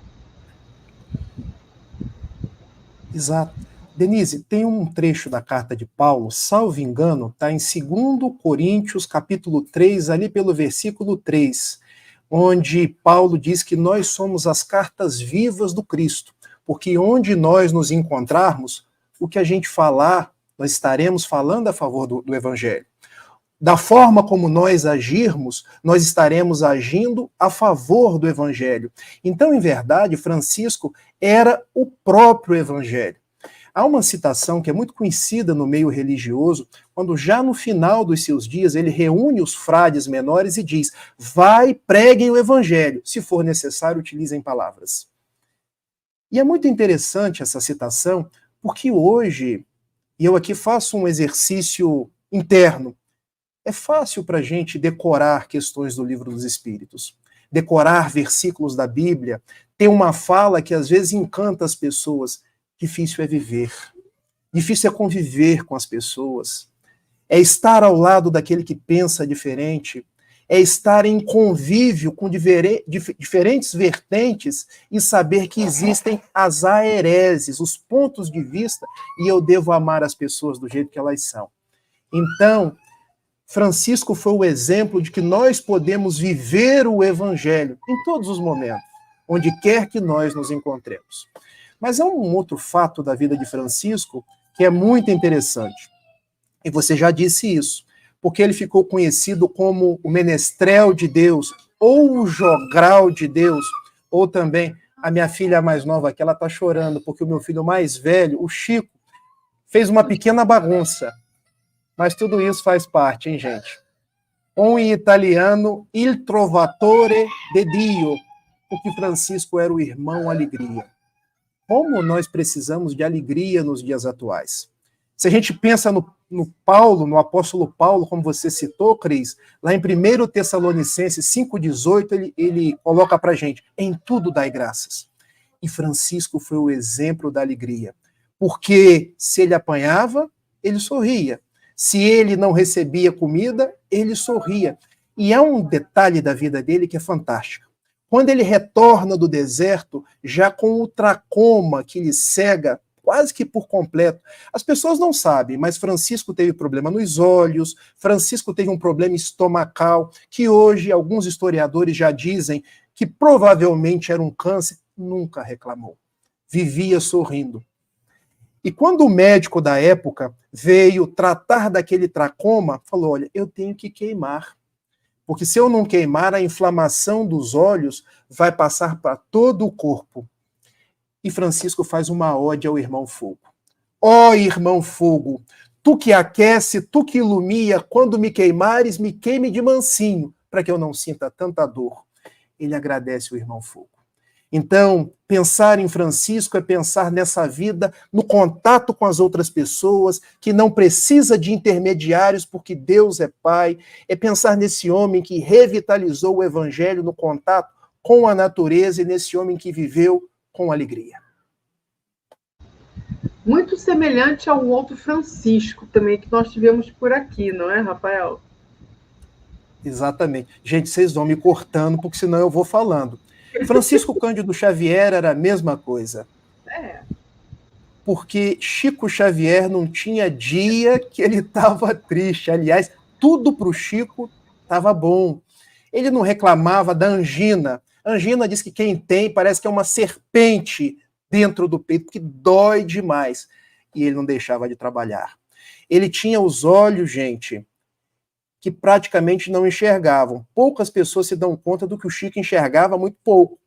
Exato. Denise, tem um trecho da carta de Paulo, salvo engano, está em 2 Coríntios, capítulo 3, ali pelo versículo 3, onde Paulo diz que nós somos as cartas vivas do Cristo, porque onde nós nos encontrarmos, o que a gente falar, nós estaremos falando a favor do Evangelho. Da forma como nós agirmos, nós estaremos agindo a favor do Evangelho. Então, em verdade, Francisco era o próprio Evangelho. Há uma citação que é muito conhecida no meio religioso, quando já no final dos seus dias ele reúne os frades menores e diz, vai, preguem o Evangelho, se for necessário, utilizem palavras. E é muito interessante essa citação, porque hoje, e eu aqui faço um exercício interno, É fácil para a gente decorar questões do Livro dos Espíritos, decorar versículos da Bíblia, ter uma fala que às vezes encanta as pessoas. Difícil é viver, difícil é conviver com as pessoas, é estar ao lado daquele que pensa diferente, é estar em convívio com diferentes vertentes e saber que existem as aereses, os pontos de vista, e eu devo amar as pessoas do jeito que elas são. Então, Francisco foi o exemplo de que nós podemos viver o Evangelho em todos os momentos, onde quer que nós nos encontremos. Mas há um outro fato da vida de Francisco que é muito interessante. E você já disse isso, porque ele ficou conhecido como o menestrel de Deus, ou o jogral de Deus, ou também a minha filha mais nova aqui, ela está chorando, porque o meu filho mais velho, o Chico, fez uma pequena bagunça. Mas tudo isso faz parte, hein, gente? In italiano, il trovatore de Dio, porque Francisco era o irmão alegria. Como nós precisamos de alegria nos dias atuais. Se a gente pensa no Paulo, no apóstolo Paulo, como você citou, Cris, lá em 1 Tessalonicenses 5,18, ele coloca para a gente, em tudo dai graças. E Francisco foi o exemplo da alegria. Porque se ele apanhava, ele sorria. Se ele não recebia comida, ele sorria. E há um detalhe da vida dele que é fantástico. Quando ele retorna do deserto, já com o tracoma que lhe cega quase que por completo. As pessoas não sabem, mas Francisco teve problema nos olhos, Francisco teve um problema estomacal, que hoje alguns historiadores já dizem que provavelmente era um câncer, nunca reclamou. Vivia sorrindo. E quando o médico da época veio tratar daquele tracoma, falou, olha, eu tenho que queimar. Porque se eu não queimar, a inflamação dos olhos vai passar para todo o corpo. E Francisco faz uma ode ao irmão fogo. Ó irmão fogo, tu que aquece, tu que ilumia, quando me queimares, me queime de mansinho, para que eu não sinta tanta dor. Ele agradece o irmão fogo. Então, pensar em Francisco é pensar nessa vida, no contato com as outras pessoas, que não precisa de intermediários, porque Deus é Pai. É pensar nesse homem que revitalizou o Evangelho no contato com a natureza e nesse homem que viveu com alegria. Muito semelhante a um outro Francisco também que nós tivemos por aqui, não é, Rafael? Exatamente. Gente, vocês vão me cortando, porque senão eu vou falando. Francisco Cândido Xavier era a mesma coisa. Porque Chico Xavier não tinha dia que ele estava triste. Aliás, tudo para o Chico estava bom. Ele não reclamava da angina. A angina diz que quem tem parece que é uma serpente dentro do peito, que dói demais. E ele não deixava de trabalhar. Ele tinha os olhos, gente, que praticamente não enxergavam. Poucas pessoas se dão conta do que o Chico enxergava, muito pouco.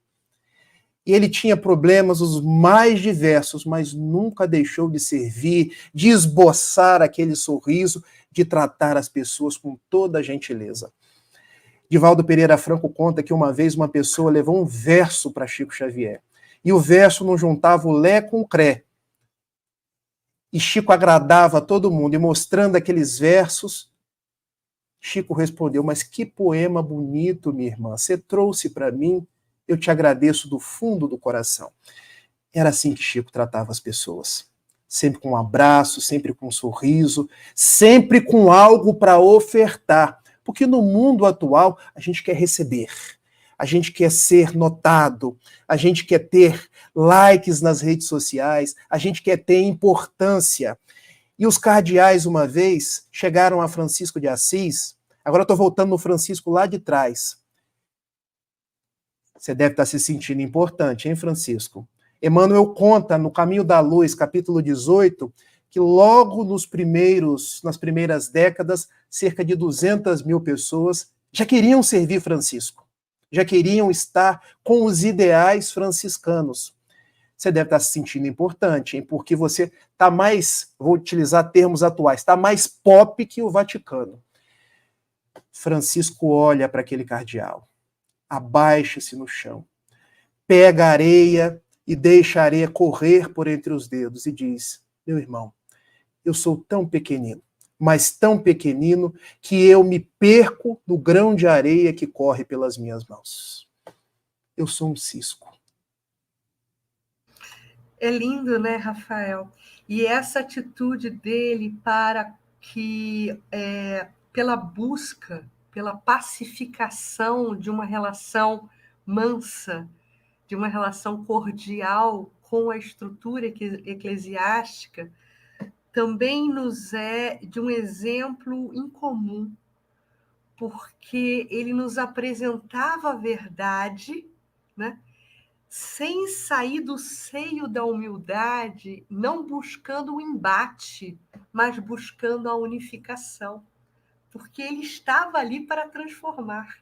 E ele tinha problemas os mais diversos, mas nunca deixou de servir, de esboçar aquele sorriso, de tratar as pessoas com toda a gentileza. Divaldo Pereira Franco conta que uma vez uma pessoa levou um verso para Chico Xavier. E o verso não juntava o lé com o cré. E Chico agradava a todo mundo. E mostrando aqueles versos, Chico respondeu, mas que poema bonito, minha irmã. Você trouxe para mim, eu te agradeço do fundo do coração. Era assim que Chico tratava as pessoas. Sempre com um abraço, sempre com um sorriso, sempre com algo para ofertar. Porque no mundo atual, a gente quer receber. A gente quer ser notado, a gente quer ter likes nas redes sociais, a gente quer ter importância. E os cardeais, uma vez, chegaram a Francisco de Assis, agora estou voltando no Francisco lá de trás. Você deve estar se sentindo importante, hein, Francisco? Emmanuel conta, no Caminho da Luz, capítulo 18, que logo nas primeiras décadas, cerca de 200 mil pessoas já queriam servir Francisco. Já queriam estar com os ideais franciscanos. Você deve estar se sentindo importante, hein? Porque você está mais, vou utilizar termos atuais, está mais pop que o Vaticano. Francisco olha para aquele cardeal, abaixa-se no chão, pega a areia e deixa a areia correr por entre os dedos e diz, meu irmão, eu sou tão pequenino, mas tão pequenino que eu me perco no grão de areia que corre pelas minhas mãos. Eu sou um cisco. É lindo, né, Rafael? E essa atitude dele para que, pela busca, pela pacificação de uma relação mansa, de uma relação cordial com a estrutura eclesiástica, também nos é de um exemplo incomum, porque ele nos apresentava a verdade, né? Sem sair do seio da humildade, não buscando o embate, mas buscando a unificação, porque ele estava ali para transformar.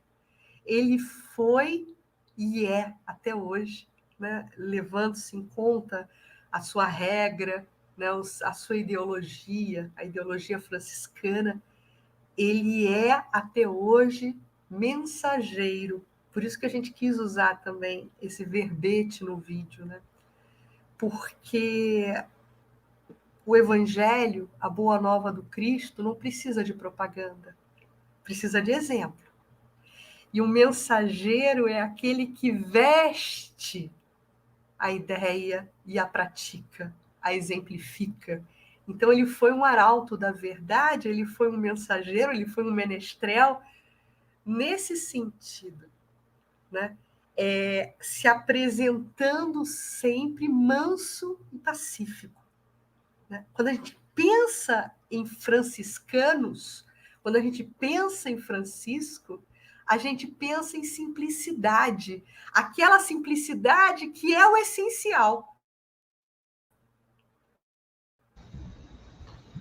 Ele foi e é até hoje, né? Levando-se em conta a sua regra, né? A sua ideologia, a ideologia franciscana. Ele é até hoje mensageiro. Por isso que a gente quis usar também esse verbete no vídeo, né? Porque o Evangelho, a boa nova do Cristo, não precisa de propaganda, precisa de exemplo. E o mensageiro é aquele que veste a ideia e a pratica, a exemplifica. Então, ele foi um arauto da verdade, ele foi um mensageiro, ele foi um menestrel, nesse sentido, né? Se apresentando sempre manso e pacífico, né? Quando a gente pensa em franciscanos, quando a gente pensa em Francisco, a gente pensa em simplicidade, aquela simplicidade que é o essencial.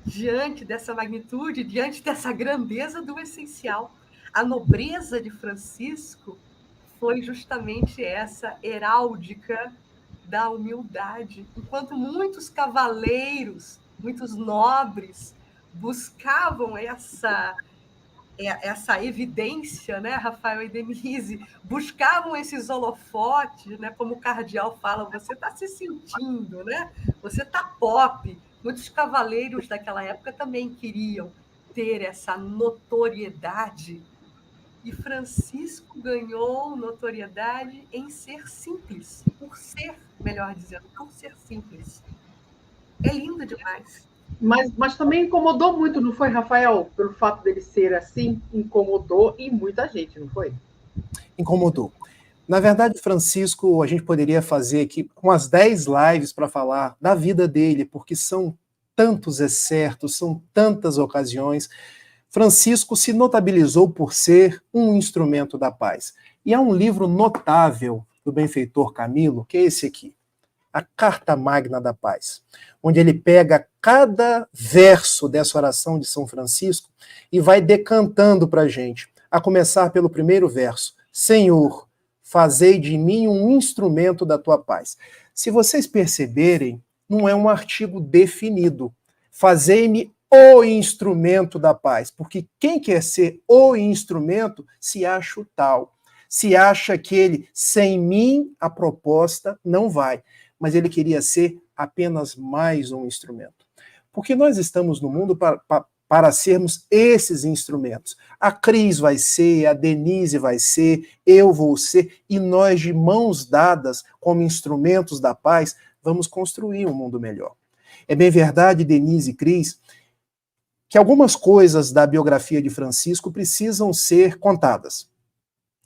Diante dessa magnitude, diante dessa grandeza do essencial, a nobreza de Francisco foi justamente essa heráldica da humildade. Enquanto muitos cavaleiros, muitos nobres buscavam essa evidência, né, Rafael e Denise, buscavam esses holofotes, né, como o cardeal fala, você está se sentindo, né? Você está pop. Muitos cavaleiros daquela época também queriam ter essa notoriedade, e Francisco ganhou notoriedade em ser simples, por ser, melhor dizendo, por ser simples. É lindo demais. Mas também incomodou muito, não foi, Rafael? Pelo fato dele ser assim, incomodou e muita gente, não foi? Incomodou. Na verdade, Francisco, a gente poderia fazer aqui umas 10 lives para falar da vida dele, porque são tantos excertos, são tantas ocasiões. Francisco se notabilizou por ser um instrumento da paz. E há um livro notável do benfeitor Camilo, que é esse aqui, a Carta Magna da Paz, onde ele pega cada verso dessa oração de São Francisco e vai decantando para a gente, a começar pelo primeiro verso: Senhor, fazei de mim um instrumento da tua paz. Se vocês perceberem, não é um artigo definido. Fazei-me o instrumento da paz, porque quem quer ser o instrumento se acha o tal, se acha que ele, sem mim, a proposta não vai, mas ele queria ser apenas mais um instrumento. Porque nós estamos no mundo para sermos esses instrumentos. A Cris vai ser, a Denise vai ser, eu vou ser, e nós, de mãos dadas, como instrumentos da paz, vamos construir um mundo melhor. É bem verdade, Denise e Cris, que algumas coisas da biografia de Francisco precisam ser contadas.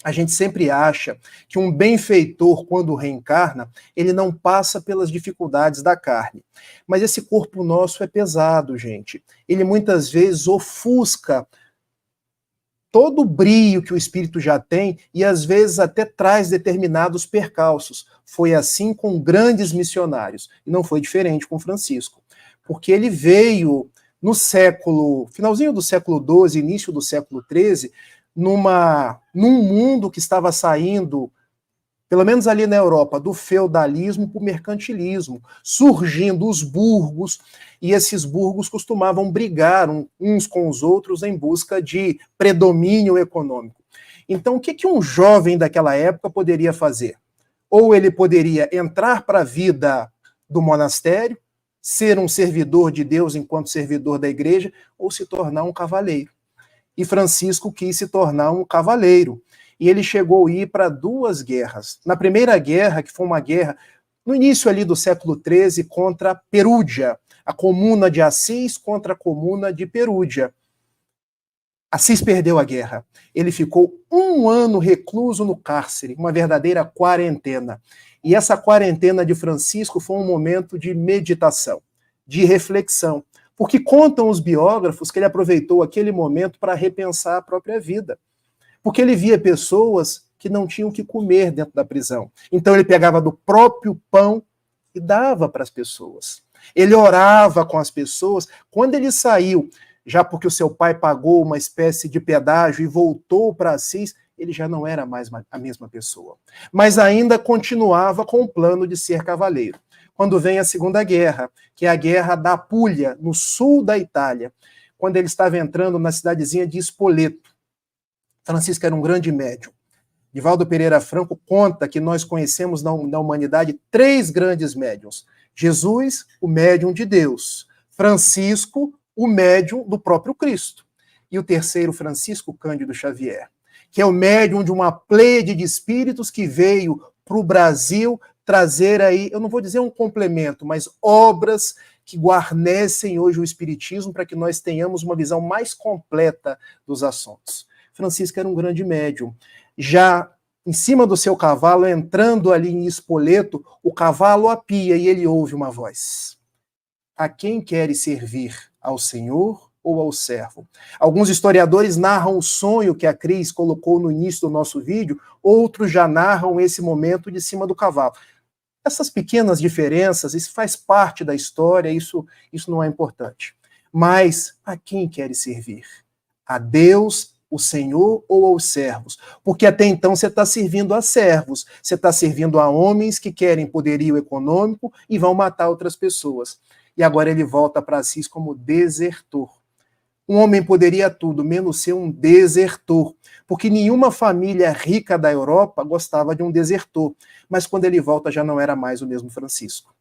A gente sempre acha que um benfeitor, quando reencarna, ele não passa pelas dificuldades da carne. Mas esse corpo nosso é pesado, gente. Ele muitas vezes ofusca todo o brilho que o espírito já tem e às vezes até traz determinados percalços. Foi assim com grandes missionários. E não foi diferente com Francisco. Porque ele veio no finalzinho do século XII, início do século XIII, num mundo que estava saindo, pelo menos ali na Europa, do feudalismo para o mercantilismo, surgindo os burgos, e esses burgos costumavam brigar uns com os outros em busca de predomínio econômico. Então, o que um jovem daquela época poderia fazer? Ou ele poderia entrar para a vida do monastério, ser um servidor de Deus enquanto servidor da igreja ou se tornar um cavaleiro. E Francisco quis se tornar um cavaleiro. E ele chegou a ir para 2 guerras. Na primeira guerra, que foi uma guerra no início ali do século XIII, contra Perúdia, a comuna de Assis contra a comuna de Perúdia. Assis perdeu a guerra. Ele ficou 1 ano recluso no cárcere, uma verdadeira quarentena. E essa quarentena de Francisco foi um momento de meditação, de reflexão, porque contam os biógrafos que ele aproveitou aquele momento para repensar a própria vida. Porque ele via pessoas que não tinham o que comer dentro da prisão. Então ele pegava do próprio pão e dava para as pessoas. Ele orava com as pessoas. Quando ele saiu, já porque o seu pai pagou uma espécie de pedágio e voltou para Assis, ele já não era mais a mesma pessoa. Mas ainda continuava com o plano de ser cavaleiro. Quando vem a Segunda Guerra, que é a Guerra da Apulia, no sul da Itália, quando ele estava entrando na cidadezinha de Spoleto. Francisco era um grande médium. Divaldo Pereira Franco conta que nós conhecemos na humanidade 3 grandes médiuns. Jesus, o médium de Deus. Francisco, o médium do próprio Cristo. E o terceiro, Francisco Cândido Xavier, que é o médium de uma pleiade de espíritos que veio para o Brasil trazer aí, eu não vou dizer um complemento, mas obras que guarnecem hoje o espiritismo para que nós tenhamos uma visão mais completa dos assuntos. Francisco era um grande médium. Já em cima do seu cavalo, entrando ali em Spoleto, o cavalo apia e ele ouve uma voz. A quem queres servir? Ao Senhor ou ao servo? Alguns historiadores narram o sonho que a Cris colocou no início do nosso vídeo, outros já narram esse momento de cima do cavalo. Essas pequenas diferenças, isso faz parte da história, isso não é importante. Mas a quem queres servir? A Deus, o Senhor ou aos servos? Porque até então você está servindo a servos, você está servindo a homens que querem poderio econômico e vão matar outras pessoas. E agora ele volta para Assis como desertor. Um homem poderia tudo, menos ser um desertor, porque nenhuma família rica da Europa gostava de um desertor. Mas quando ele volta já não era mais o mesmo Francisco.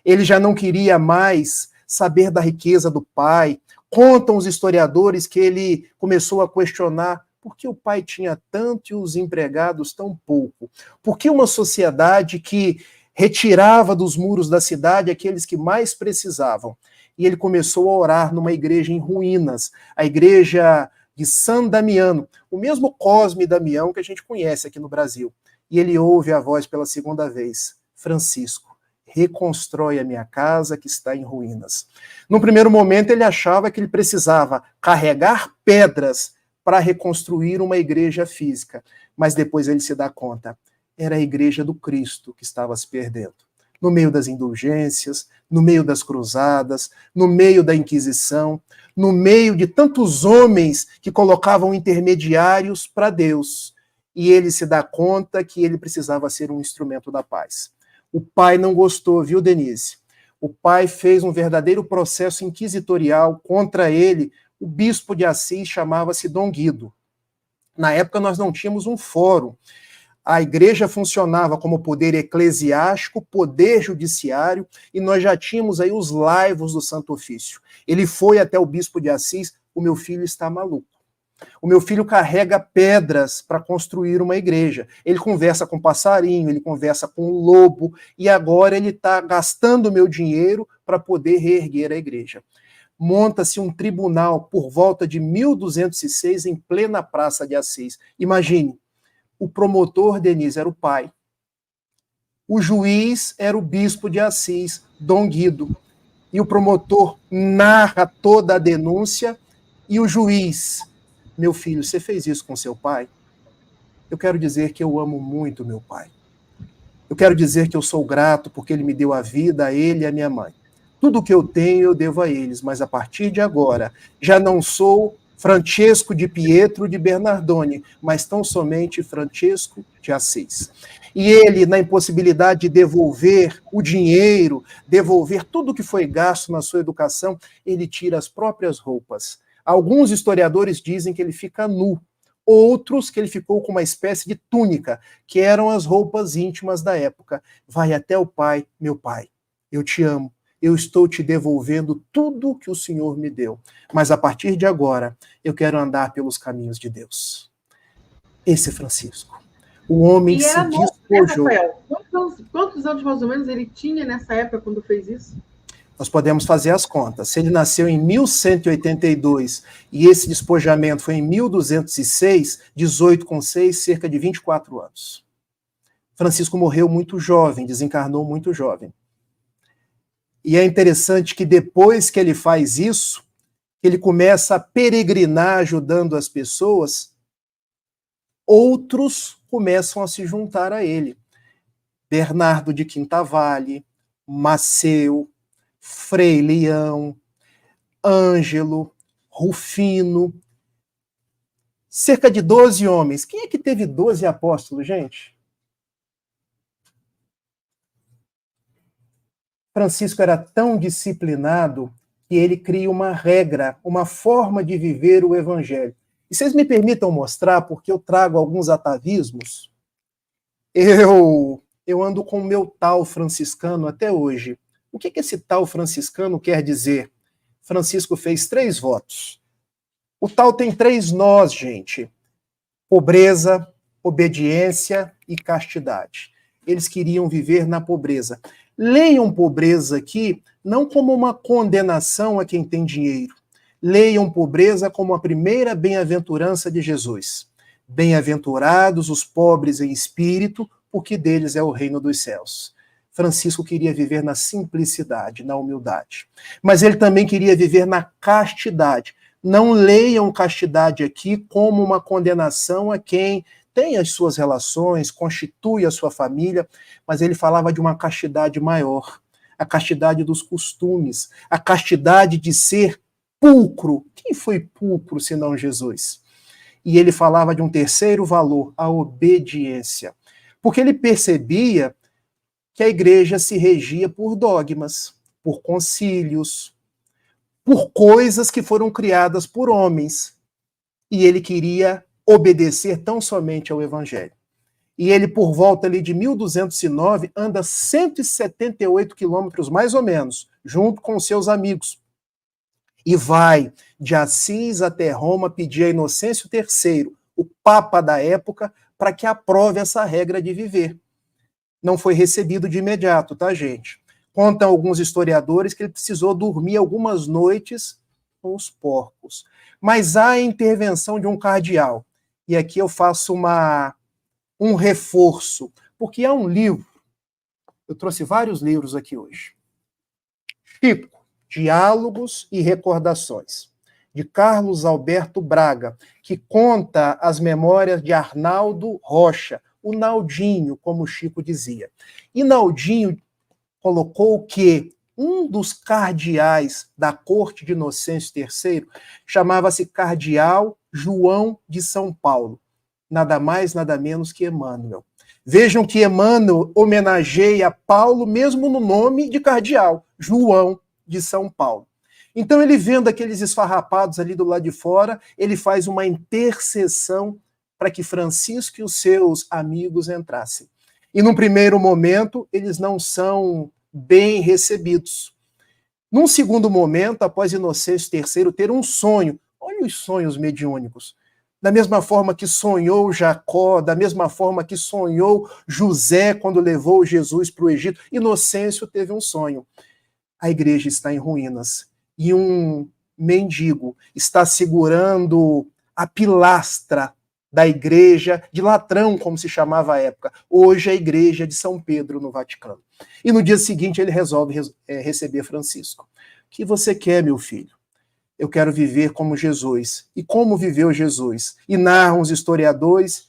Ele já não queria mais saber da riqueza do pai. Contam os historiadores que ele começou a questionar por que o pai tinha tanto e os empregados tão pouco. Por que uma sociedade que retirava dos muros da cidade aqueles que mais precisavam? E ele começou a orar numa igreja em ruínas, a igreja de San Damiano, o mesmo Cosme Damião que a gente conhece aqui no Brasil. E ele ouve a voz pela segunda vez: Francisco, reconstrói a minha casa que está em ruínas. No primeiro momento ele achava que ele precisava carregar pedras para reconstruir uma igreja física, mas depois ele se dá conta, era a igreja do Cristo que estava se perdendo. No meio das indulgências, no meio das cruzadas, no meio da Inquisição, no meio de tantos homens que colocavam intermediários para Deus. E ele se dá conta que ele precisava ser um instrumento da paz. O pai não gostou, viu, Denise? O pai fez um verdadeiro processo inquisitorial contra ele. O bispo de Assis chamava-se Dom Guido. Na época nós não tínhamos um fórum. A igreja funcionava como poder eclesiástico, poder judiciário, e nós já tínhamos aí os laivos do Santo Ofício. Ele foi até o bispo de Assis: o meu filho está maluco. O meu filho carrega pedras para construir uma igreja. Ele conversa com passarinho, ele conversa com um lobo, e agora ele está gastando o meu dinheiro para poder reerguer a igreja. Monta-se um tribunal por volta de 1206 em plena Praça de Assis. Imagine, o promotor, Denise, era o pai. O juiz era o bispo de Assis, Dom Guido. E o promotor narra toda a denúncia, e o juiz: meu filho, você fez isso com seu pai? Eu quero dizer que eu amo muito meu pai. Eu quero dizer que eu sou grato porque ele me deu a vida, a ele e a minha mãe. Tudo que eu tenho eu devo a eles, mas a partir de agora já não sou Francesco de Pietro de Bernardone, mas tão somente Francesco de Assis. E ele, na impossibilidade de devolver o dinheiro, devolver tudo que foi gasto na sua educação, ele tira as próprias roupas. Alguns historiadores dizem que ele fica nu, outros que ele ficou com uma espécie de túnica, que eram as roupas íntimas da época. Vai até o pai: meu pai, eu te amo, eu estou te devolvendo tudo que o Senhor me deu. Mas a partir de agora, eu quero andar pelos caminhos de Deus. Esse é Francisco. O homem se despojou. Rafael? Quantos anos mais ou menos ele tinha nessa época quando fez isso? Nós podemos fazer as contas. Se ele nasceu em 1182 e esse despojamento foi em 1206, 18 com 6, cerca de 24 anos. Francisco morreu muito jovem, desencarnou muito jovem. E é interessante que depois que ele faz isso, ele começa a peregrinar ajudando as pessoas, outros começam a se juntar a ele. Bernardo de Quintavalle, Maceu, Frei Leão, Ângelo, Rufino, cerca de 12 homens. Quem é que teve 12 apóstolos, gente? Francisco era tão disciplinado que ele cria uma regra, uma forma de viver o evangelho. E vocês me permitam mostrar, porque eu trago alguns atavismos. Eu ando com o meu tal franciscano até hoje. O que esse tal franciscano quer dizer? Francisco fez 3 votos. O tal tem 3 nós, gente. Pobreza, obediência e castidade. Eles queriam viver na pobreza. Leiam pobreza aqui não como uma condenação a quem tem dinheiro. Leiam pobreza como a primeira bem-aventurança de Jesus. Bem-aventurados os pobres em espírito, porque deles é o reino dos céus. Francisco queria viver na simplicidade, na humildade. Mas ele também queria viver na castidade. Não leiam castidade aqui como uma condenação a quem tem as suas relações, constitui a sua família, mas ele falava de uma castidade maior, a castidade dos costumes, a castidade de ser pulcro. Quem foi pulcro senão Jesus? E ele falava de um terceiro valor, a obediência. Porque ele percebia que a igreja se regia por dogmas, por concílios, por coisas que foram criadas por homens. E ele queria obedecer tão somente ao evangelho. E ele, por volta ali de 1209, anda 178 quilômetros, mais ou menos, junto com seus amigos. E vai de Assis até Roma pedir a Inocêncio III, o papa da época, para que aprove essa regra de viver. Não foi recebido de imediato, tá, gente? Contam alguns historiadores que ele precisou dormir algumas noites com os porcos. Mas há a intervenção de um cardeal. E aqui eu faço um reforço, porque há um livro, eu trouxe vários livros aqui hoje. Chico, Diálogos e Recordações, de Carlos Alberto Braga, que conta as memórias de Arnaldo Rocha, o Naldinho, como o Chico dizia. E Naldinho colocou que um dos cardeais da corte de Inocêncio III chamava-se cardeal João de São Paulo. Nada mais, nada menos que Emmanuel. Vejam que Emmanuel homenageia Paulo mesmo no nome de cardeal, João de São Paulo. Então ele vendo aqueles esfarrapados ali do lado de fora, ele faz uma intercessão para que Francisco e os seus amigos entrassem. E num primeiro momento, eles não são bem recebidos. Num segundo momento, após Inocêncio III ter um sonho, olha os sonhos mediúnicos, da mesma forma que sonhou Jacó, da mesma forma que sonhou José quando levou Jesus para o Egito, Inocêncio teve um sonho. A igreja está em ruínas e um mendigo está segurando a pilastra da igreja de Latrão, como se chamava à época. Hoje é a igreja de São Pedro, no Vaticano. E no dia seguinte ele resolve receber Francisco. O que você quer, meu filho? Eu quero viver como Jesus. E como viveu Jesus? E narram os historiadores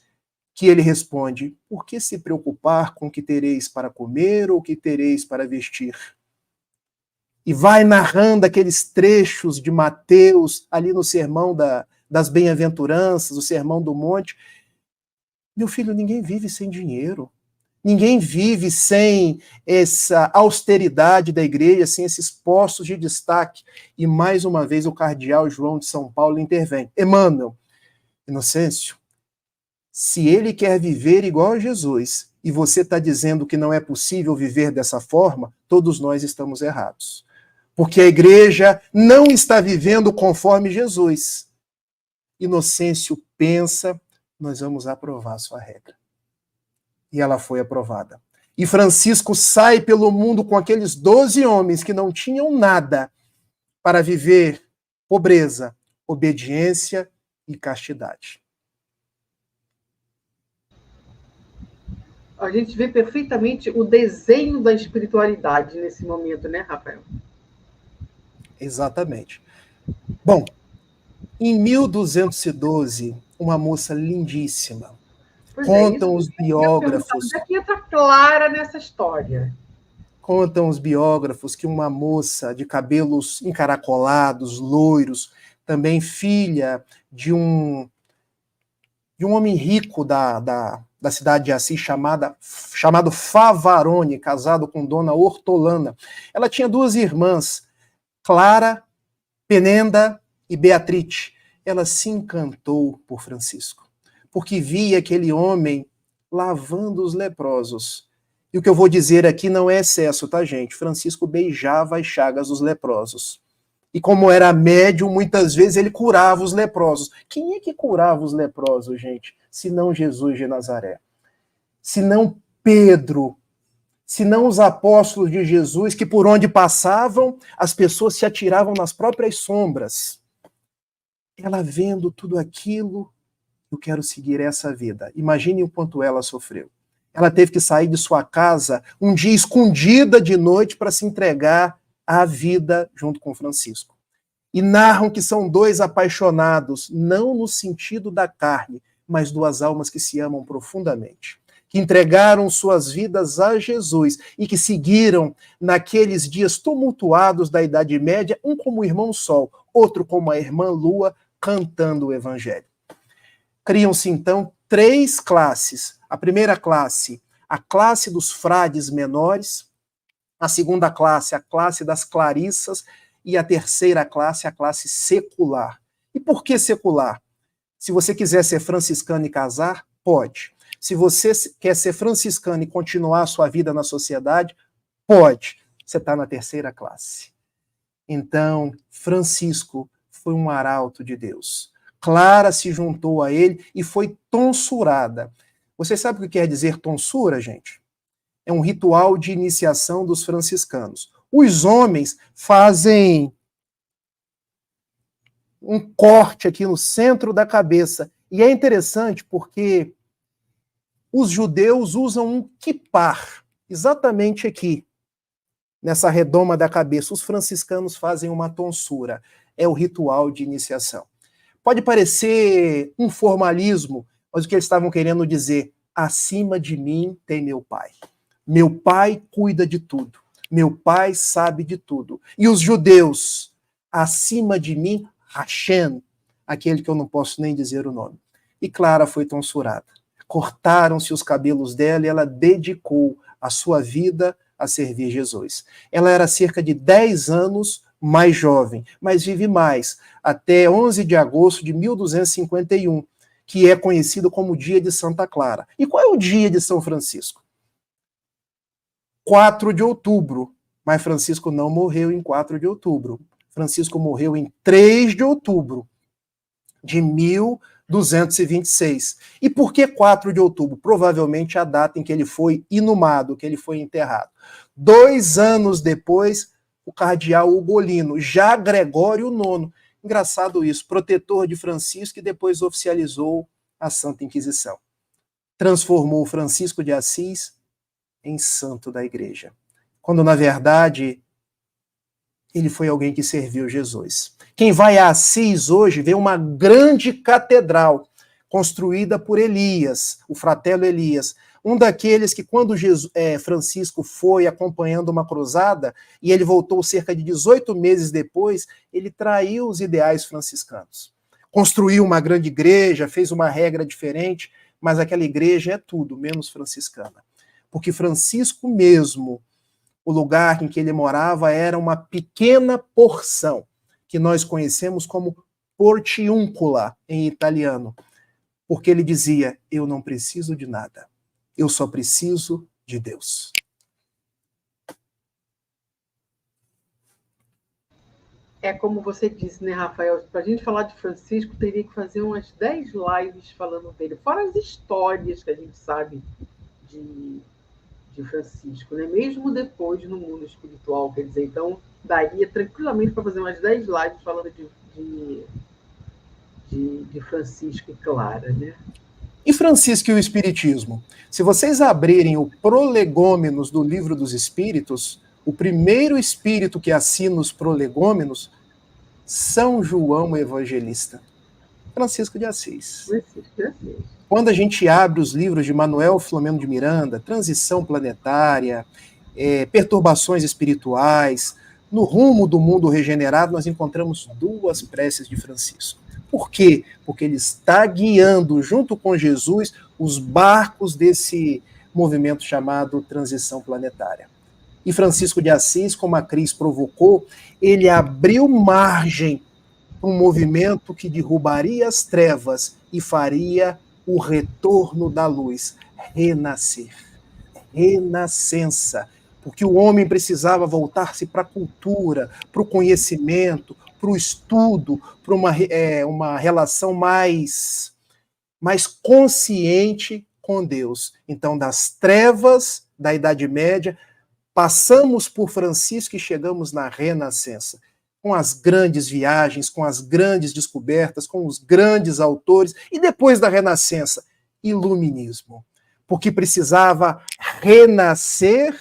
que ele responde: por que se preocupar com o que tereis para comer ou o que tereis para vestir? E vai narrando aqueles trechos de Mateus, ali no sermão das bem-aventuranças, o sermão do monte. Meu filho, ninguém vive sem dinheiro. Ninguém vive sem essa austeridade da igreja, sem esses postos de destaque. E mais uma vez o cardeal João de São Paulo intervém. Emmanuel, Inocêncio, se ele quer viver igual a Jesus, e você está dizendo que não é possível viver dessa forma, todos nós estamos errados. Porque a igreja não está vivendo conforme Jesus. Inocêncio pensa, nós vamos aprovar a sua regra. E ela foi aprovada. E Francisco sai pelo mundo com aqueles 12 homens que não tinham nada para viver pobreza, obediência e castidade. A gente vê perfeitamente o desenho da espiritualidade nesse momento, né, Rafael? Exatamente. Bom, em 1212, uma moça lindíssima, contam os biógrafos... Onde é que entra Clara nessa história? Contam os biógrafos que uma moça de cabelos encaracolados, loiros, também filha de um homem rico da cidade de Assis, chamado Favarone, casado com Dona Hortolana. Ela tinha 2 irmãs, Clara, Penenda e Beatriz. Ela se encantou por Francisco, porque via aquele homem lavando os leprosos. E o que eu vou dizer aqui não é excesso, tá, gente? Francisco beijava as chagas dos leprosos. E como era médium, muitas vezes ele curava os leprosos. Quem é que curava os leprosos, gente? Se não Jesus de Nazaré. Se não Pedro. Se não os apóstolos de Jesus, que por onde passavam, as pessoas se atiravam nas próprias sombras. Ela vendo tudo aquilo, eu quero seguir essa vida. Imagine o quanto ela sofreu. Ela teve que sair de sua casa um dia escondida de noite para se entregar à vida junto com Francisco. E narram que são 2 apaixonados, não no sentido da carne, mas 2 almas que se amam profundamente, que entregaram suas vidas a Jesus e que seguiram naqueles dias tumultuados da Idade Média, um como o irmão Sol, outro como a irmã Lua, cantando o Evangelho. Criam-se, então, 3 classes. A primeira classe, a classe dos frades menores. A segunda classe, a classe das clarissas. E a terceira classe, a classe secular. E por que secular? Se você quiser ser franciscano e casar, pode. Se você quer ser franciscano e continuar a sua vida na sociedade, pode. Você está na terceira classe. Então, Francisco foi um arauto de Deus. Clara se juntou a ele e foi tonsurada. Você sabe o que quer dizer tonsura, gente? É um ritual de iniciação dos franciscanos. Os homens fazem um corte aqui no centro da cabeça. E é interessante porque os judeus usam um quipar, exatamente aqui, nessa redoma da cabeça. Os franciscanos fazem uma tonsura. É o ritual de iniciação. Pode parecer um formalismo, mas o que eles estavam querendo dizer, acima de mim tem meu pai. Meu pai cuida de tudo. Meu pai sabe de tudo. E os judeus, acima de mim, Hashem, aquele que eu não posso nem dizer o nome. E Clara foi tonsurada. Cortaram-se os cabelos dela e ela dedicou a sua vida a servir Jesus. Ela era cerca de 10 anos mais jovem, mas vive mais, até 11 de agosto de 1251, que é conhecido como o Dia de Santa Clara. E qual é o dia de São Francisco? 4 de outubro, mas Francisco não morreu em 4 de outubro. Francisco morreu em 3 de outubro de 1226. E por que 4 de outubro? Provavelmente a data em que ele foi inumado, que ele foi enterrado. 2 anos depois, o cardeal Ugolino, já Gregório IX. Engraçado isso, protetor de Francisco e depois oficializou a Santa Inquisição. Transformou Francisco de Assis em santo da igreja. Quando, na verdade, ele foi alguém que serviu Jesus. Quem vai a Assis hoje vê uma grande catedral construída por Elias, o fratelo Elias, um daqueles que quando Francisco foi acompanhando uma cruzada, e ele voltou cerca de 18 meses depois, ele traiu os ideais franciscanos. Construiu uma grande igreja, fez uma regra diferente, mas aquela igreja é tudo, menos franciscana. Porque Francisco mesmo, o lugar em que ele morava era uma pequena porção, que nós conhecemos como portiúncula em italiano, porque ele dizia, eu não preciso de nada. Eu só preciso de Deus. É como você disse, né, Rafael? Para a gente falar de Francisco, teria que fazer umas 10 lives falando dele, fora as histórias que a gente sabe de, de Francisco, né? Mesmo depois no mundo espiritual, quer dizer, então daria tranquilamente para fazer umas 10 lives falando de Francisco e Clara, né? E Francisco e o Espiritismo? Se vocês abrirem o Prolegômenos do Livro dos Espíritos, o primeiro espírito que assina os Prolegômenos, São João Evangelista, Francisco de Assis. Francisco de Assis. Quando a gente abre os livros de Manuel Filomeno de Miranda, Transição Planetária, Perturbações Espirituais, No Rumo do Mundo Regenerado, nós encontramos duas preces de Francisco. Por quê? Porque ele está guiando, junto com Jesus, os barcos desse movimento chamado Transição Planetária. E Francisco de Assis, como a Cris provocou, ele abriu margem para um movimento que derrubaria as trevas e faria o retorno da luz, renascer, renascença, porque o homem precisava voltar-se para a cultura, para o conhecimento, para o estudo, para uma relação mais consciente com Deus. Então, das trevas da Idade Média, passamos por Francisco e chegamos na Renascença, com as grandes viagens, com as grandes descobertas, com os grandes autores, e depois da Renascença, Iluminismo, porque precisava renascer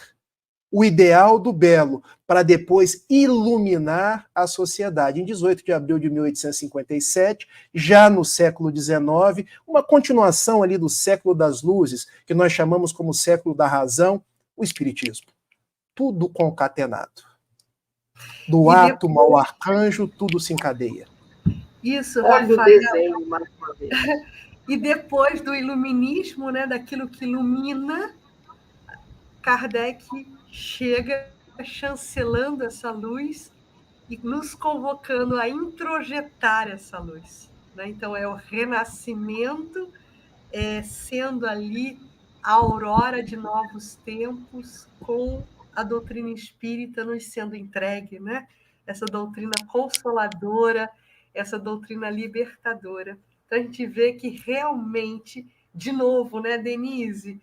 o ideal do belo, para depois iluminar a sociedade. Em 18 de abril de 1857, já no século XIX, uma continuação ali do século das luzes, que nós chamamos como século da razão, o Espiritismo. Tudo concatenado. Do átomo ao arcanjo, tudo se encadeia. Isso, Olha Rafael. o desenho, mais uma vez. E depois do iluminismo, né, daquilo que ilumina, Kardec chega chancelando essa luz e nos convocando a introjetar essa luz, né? Então, é o renascimento, sendo ali a aurora de novos tempos, com a doutrina espírita nos sendo entregue, né? Essa doutrina consoladora, essa doutrina libertadora. Então, a gente vê que realmente, de novo, né, Denise?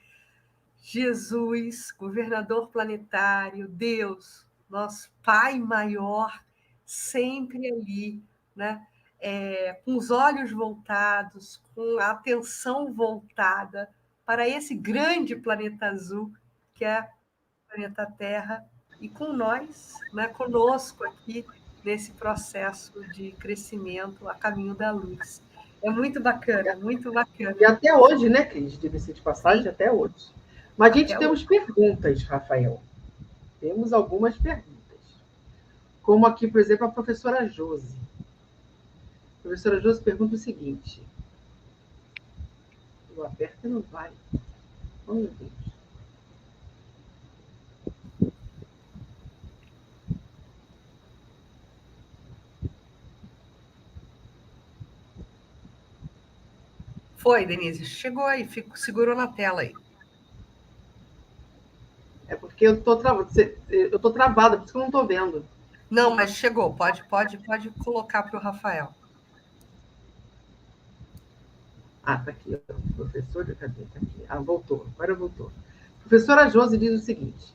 Jesus, governador planetário, Deus, nosso Pai maior, sempre ali, né? Com os olhos voltados, com a atenção voltada para esse grande planeta azul, que é o planeta Terra, e com nós, né, conosco aqui, nesse processo de crescimento a caminho da luz. É muito bacana, muito bacana. E até hoje, né, Cris? Diga-se de passagem, sim, até hoje. Mas a gente temos perguntas, Rafael. Temos algumas perguntas. Como aqui, por exemplo, a professora Josi. A professora Josi pergunta o seguinte. Eu aperto e não vai. Oh, meu Deus. Foi, Denise. Chegou aí, segurou na tela aí. É porque eu estou travada, por isso que eu não estou vendo. Não, mas chegou. Pode colocar para o Rafael. Ah, está aqui. Professora, cadê? Tá aqui. Ah, voltou. Agora voltou. Professora Josi diz o seguinte.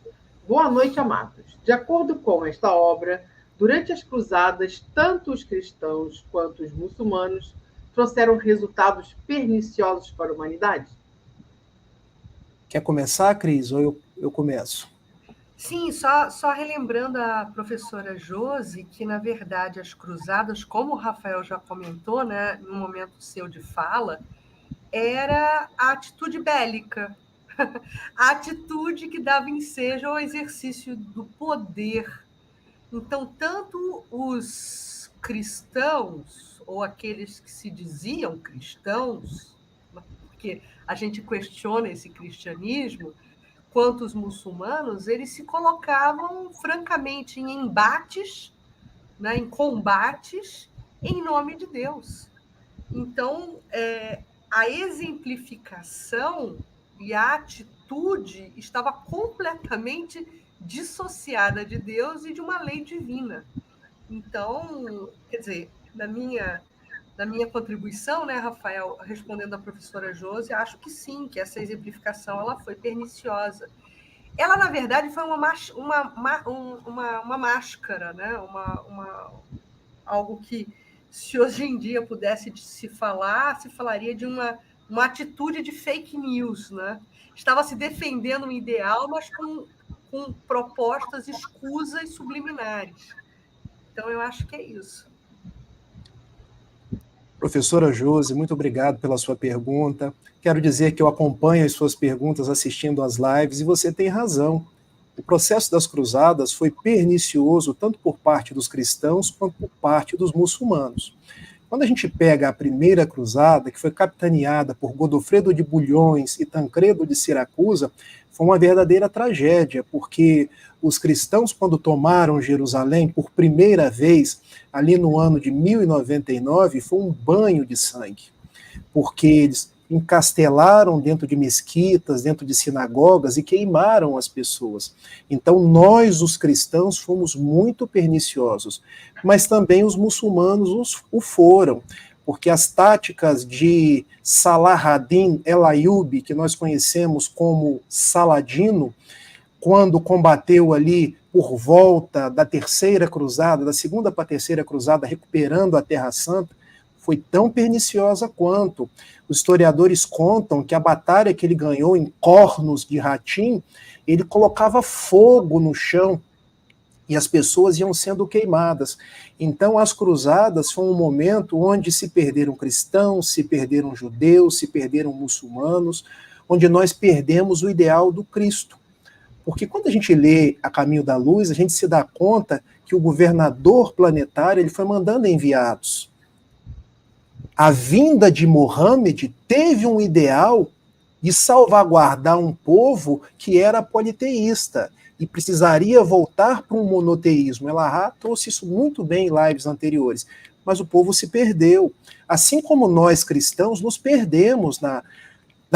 Boa noite, amados. De acordo com esta obra, durante as cruzadas, tanto os cristãos quanto os muçulmanos trouxeram resultados perniciosos para a humanidade? Quer começar, Cris, ou eu começo? Sim, só relembrando a professora Josi, que, na verdade, as cruzadas, como o Rafael já comentou, né, no momento seu de fala, era a atitude bélica, a atitude que dava ensejo ao exercício do poder. Então, tanto os cristãos, ou aqueles que se diziam cristãos, porque a gente questiona esse cristianismo, quanto os muçulmanos, eles se colocavam francamente em embates, né, em combates, em nome de Deus. Então, a exemplificação e a atitude estava completamente dissociada de Deus e de uma lei divina. Então, quer dizer, na minha contribuição, né, Rafael, respondendo à professora Josi, acho que sim, que essa exemplificação ela foi perniciosa. Ela, na verdade, foi uma máscara, né? Algo que, se hoje em dia pudesse se falar, se falaria de uma atitude de fake news. Né? Estava se defendendo um ideal, mas com propostas escusas subliminares. Então, eu acho que é isso. Professora Josi, muito obrigado pela sua pergunta. Quero dizer que eu acompanho as suas perguntas assistindo às lives e você tem razão. O processo das cruzadas foi pernicioso tanto por parte dos cristãos quanto por parte dos muçulmanos. Quando a gente pega a primeira cruzada, que foi capitaneada por Godofredo de Bulhões e Tancredo de Siracusa, foi uma verdadeira tragédia, porque os cristãos, quando tomaram Jerusalém por primeira vez, ali no ano de 1099, foi um banho de sangue, porque eles encastelaram dentro de mesquitas, dentro de sinagogas e queimaram as pessoas. Então nós, os cristãos, fomos muito perniciosos, mas também os muçulmanos o foram, porque as táticas de Salah ad-Din el-Ayyubi, que nós conhecemos como Saladino, quando combateu ali por volta da terceira cruzada, da segunda para a terceira cruzada, recuperando a Terra Santa, foi tão perniciosa quanto. Os historiadores contam que a batalha que ele ganhou em Cornos de Ratim, ele colocava fogo no chão e as pessoas iam sendo queimadas. Então as cruzadas foi um momento onde se perderam cristãos, se perderam judeus, se perderam muçulmanos, onde nós perdemos o ideal do Cristo. Porque quando a gente lê A Caminho da Luz, a gente se dá conta que o governador planetário ele foi mandando enviados. A vinda de Mohammed teve um ideal de salvaguardar um povo que era politeísta e precisaria voltar para um monoteísmo. Elahá trouxe isso muito bem em lives anteriores, mas o povo se perdeu. Assim como nós cristãos nos perdemos na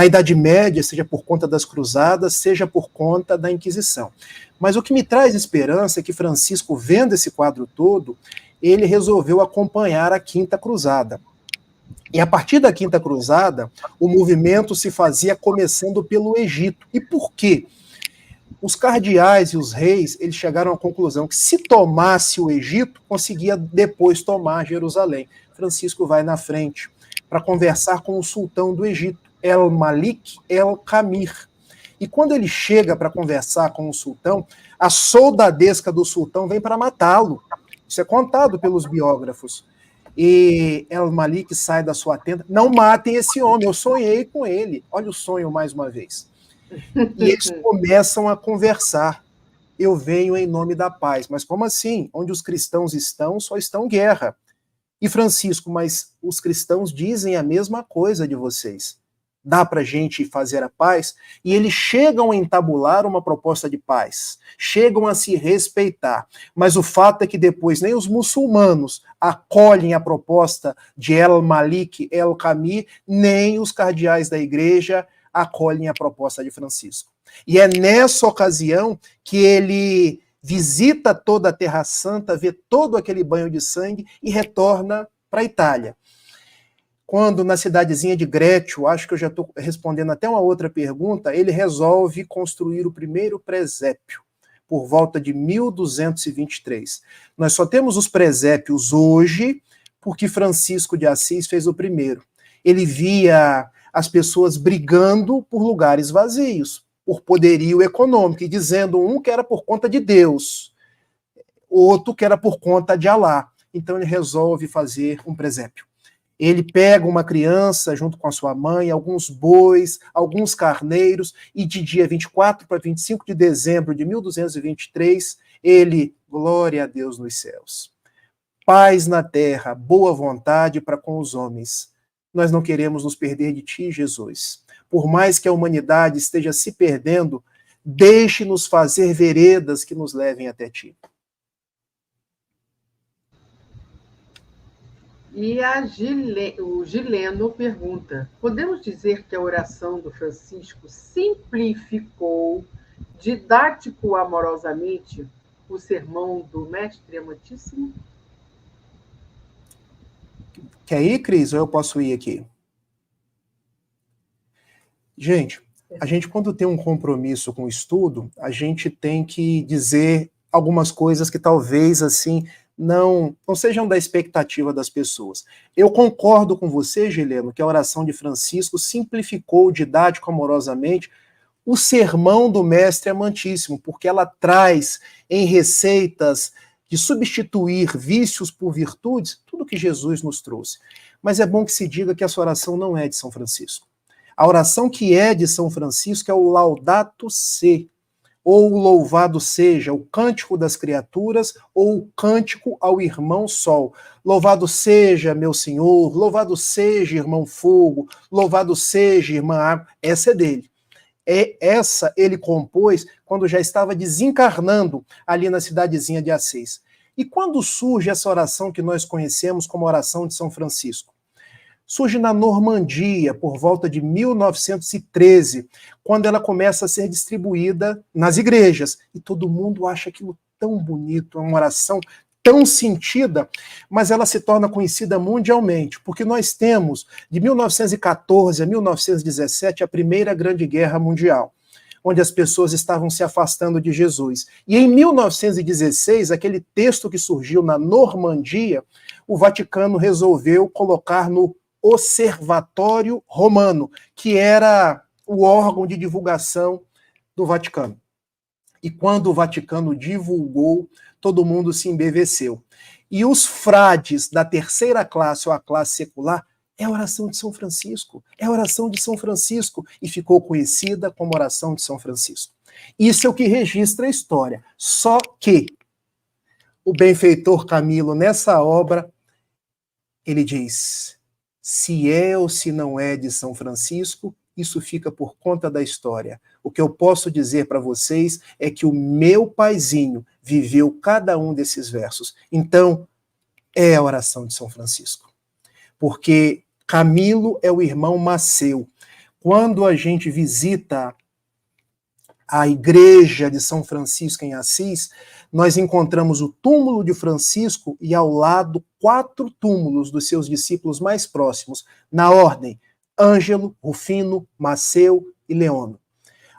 Idade Média, seja por conta das cruzadas, seja por conta da Inquisição. Mas o que me traz esperança é que Francisco, vendo esse quadro todo, ele resolveu acompanhar a Quinta Cruzada. E a partir da Quinta Cruzada, o movimento se fazia começando pelo Egito. E por quê? Os cardeais e os reis, eles chegaram à conclusão que se tomasse o Egito, conseguia depois tomar Jerusalém. Francisco vai na frente para conversar com o sultão do Egito, El-Malik El-Kamir. E quando ele chega para conversar com o sultão, a soldadesca do sultão vem para matá-lo. Isso é contado pelos biógrafos. E El-Malik sai da sua tenda, não matem esse homem, eu sonhei com ele. Olha o sonho mais uma vez. E eles começam a conversar. Eu venho em nome da paz. Mas como assim? Onde os cristãos estão, só estão guerra. E Francisco, mas os cristãos dizem a mesma coisa de vocês. Dá para a gente fazer a paz? E eles chegam a entabular uma proposta de paz, chegam a se respeitar, mas o fato é que depois nem os muçulmanos acolhem a proposta de El-Malik El-Kamir, nem os cardeais da igreja acolhem a proposta de Francisco. E é nessa ocasião que ele visita toda a Terra Santa, vê todo aquele banho de sangue e retorna para a Itália. Quando na cidadezinha de Grécio, acho que eu já estou respondendo até uma outra pergunta, ele resolve construir o primeiro presépio, por volta de 1223. Nós só temos os presépios hoje, porque Francisco de Assis fez o primeiro. Ele via as pessoas brigando por lugares vazios, por poderio econômico, e dizendo um que era por conta de Deus, outro que era por conta de Alá. Então ele resolve fazer um presépio. Ele pega uma criança junto com a sua mãe, alguns bois, alguns carneiros, e de dia 24 para 25 de dezembro de 1223, ele, glória a Deus nos céus. Paz na terra, boa vontade para com os homens. Nós não queremos nos perder de ti, Jesus. Por mais que a humanidade esteja se perdendo, deixe-nos fazer veredas que nos levem até ti. E o Gileno pergunta: podemos dizer que a oração do Francisco simplificou didático-amorosamente o sermão do Mestre Amantíssimo? Quer ir, Cris, ou eu posso ir aqui? Gente, a gente quando tem um compromisso com o estudo, a gente tem que dizer algumas coisas que talvez, assim, não sejam da expectativa das pessoas. Eu concordo com você, Gileno, que a oração de Francisco simplificou didático amorosamente o sermão do Mestre Amantíssimo, porque ela traz em receitas de substituir vícios por virtudes tudo que Jesus nos trouxe. Mas é bom que se diga que essa oração não é de São Francisco. A oração que é de São Francisco é o Laudato Si, ou o Louvado Seja, o Cântico das Criaturas, ou o Cântico ao Irmão Sol. Louvado seja, meu Senhor, louvado seja, Irmão Fogo, louvado seja, Irmã Água. Essa é dele. Essa ele compôs quando já estava desencarnando ali na cidadezinha de Assis. E quando surge essa oração que nós conhecemos como oração de São Francisco? Surge na Normandia, por volta de 1913, quando ela começa a ser distribuída nas igrejas. E todo mundo acha aquilo tão bonito, uma oração tão sentida, mas ela se torna conhecida mundialmente, porque nós temos, de 1914 a 1917, a Primeira Grande Guerra Mundial, onde as pessoas estavam se afastando de Jesus. E em 1916, aquele texto que surgiu na Normandia, o Vaticano resolveu colocar no Observatório Romano, que era o órgão de divulgação do Vaticano. E quando o Vaticano divulgou, todo mundo se embeveceu. E os frades da terceira classe, ou a classe secular, é a oração de São Francisco. É a oração de São Francisco. E ficou conhecida como oração de São Francisco. Isso é o que registra a história. Só que o benfeitor Camilo, nessa obra, ele diz: se é ou se não é de São Francisco, isso fica por conta da história. O que eu posso dizer para vocês é que o meu paizinho viveu cada um desses versos. Então, é a oração de São Francisco. Porque Camilo é o irmão Maceu. Quando a gente visita a igreja de São Francisco em Assis, nós encontramos o túmulo de Francisco e ao lado 4 túmulos dos seus discípulos mais próximos, na ordem: Ângelo, Rufino, Maceu e Leono.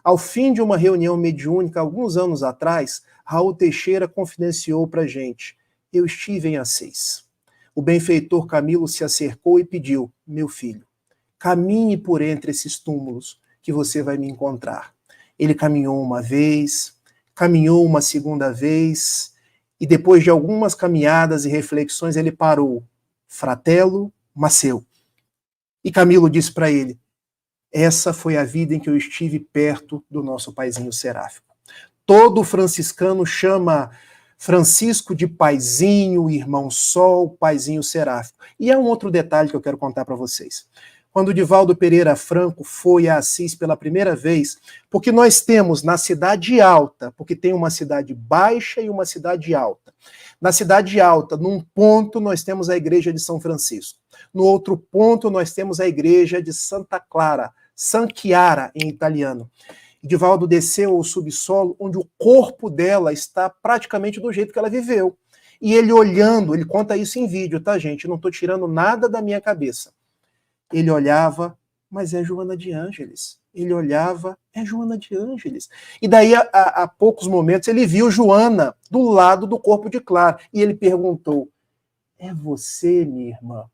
Ao fim de uma reunião mediúnica, alguns anos atrás, Raul Teixeira confidenciou para a gente: eu estive em Assis. O benfeitor Camilo se acercou e pediu: meu filho, caminhe por entre esses túmulos que você vai me encontrar. Ele caminhou uma vez, caminhou uma segunda vez, e depois de algumas caminhadas e reflexões, ele parou. Fratello Maceu. E Camilo disse para ele: essa foi a vida em que eu estive perto do nosso paizinho seráfico. Todo franciscano chama Francisco de paizinho, irmão sol, paizinho seráfico. E há um outro detalhe que eu quero contar para vocês. Quando Divaldo Pereira Franco foi a Assis pela primeira vez, porque nós temos na cidade alta, porque tem uma cidade baixa e uma cidade alta. Na cidade alta, num ponto, nós temos a igreja de São Francisco. No outro ponto, nós temos a igreja de Santa Clara, San Chiara, em italiano. Divaldo desceu ao subsolo, onde o corpo dela está praticamente do jeito que ela viveu. E ele olhando, ele conta isso em vídeo, tá, gente? Não estou tirando nada da minha cabeça. Ele olhava, mas é Joana de Ângeles. Ele olhava, é Joana de Ângeles. E daí, a poucos momentos, ele viu Joana do lado do corpo de Clara. E ele perguntou: é você, minha irmã?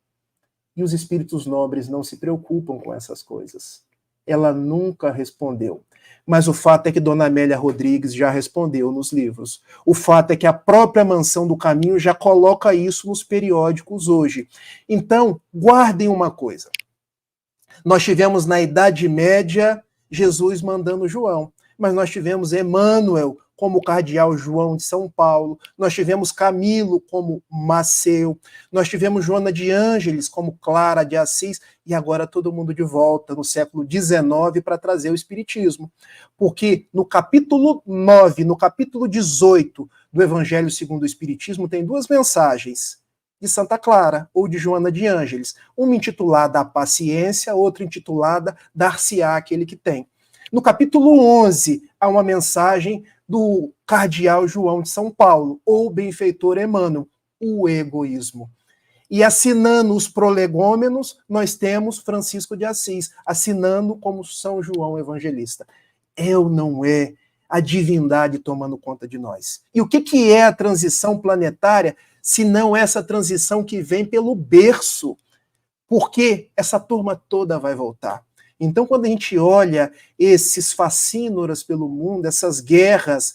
E os espíritos nobres não se preocupam com essas coisas. Ela nunca respondeu. Mas o fato é que Dona Amélia Rodrigues já respondeu nos livros. O fato é que a própria Mansão do Caminho já coloca isso nos periódicos hoje. Então, guardem uma coisa. Nós tivemos na Idade Média Jesus mandando João, mas nós tivemos Emmanuel como cardeal João de São Paulo, nós tivemos Camilo como Maceu, nós tivemos Joana de Ângeles como Clara de Assis, e agora todo mundo de volta no século XIX para trazer o Espiritismo. Porque no capítulo 9, no capítulo 18 do Evangelho segundo o Espiritismo, tem 2 mensagens de Santa Clara ou de Joana de Ângeles. Uma intitulada A Paciência, outra intitulada Dar-se-á aquele que tem. No capítulo 11, há uma mensagem do cardeal João de São Paulo, ou benfeitor Emmanuel, o egoísmo. E assinando os prolegômenos, nós temos Francisco de Assis, assinando como São João Evangelista. É ou não é a divindade tomando conta de nós? E o que é a transição planetária, se não essa transição que vem pelo berço? Porque essa turma toda vai voltar. Então, quando a gente olha esses fascínoras pelo mundo, essas guerras,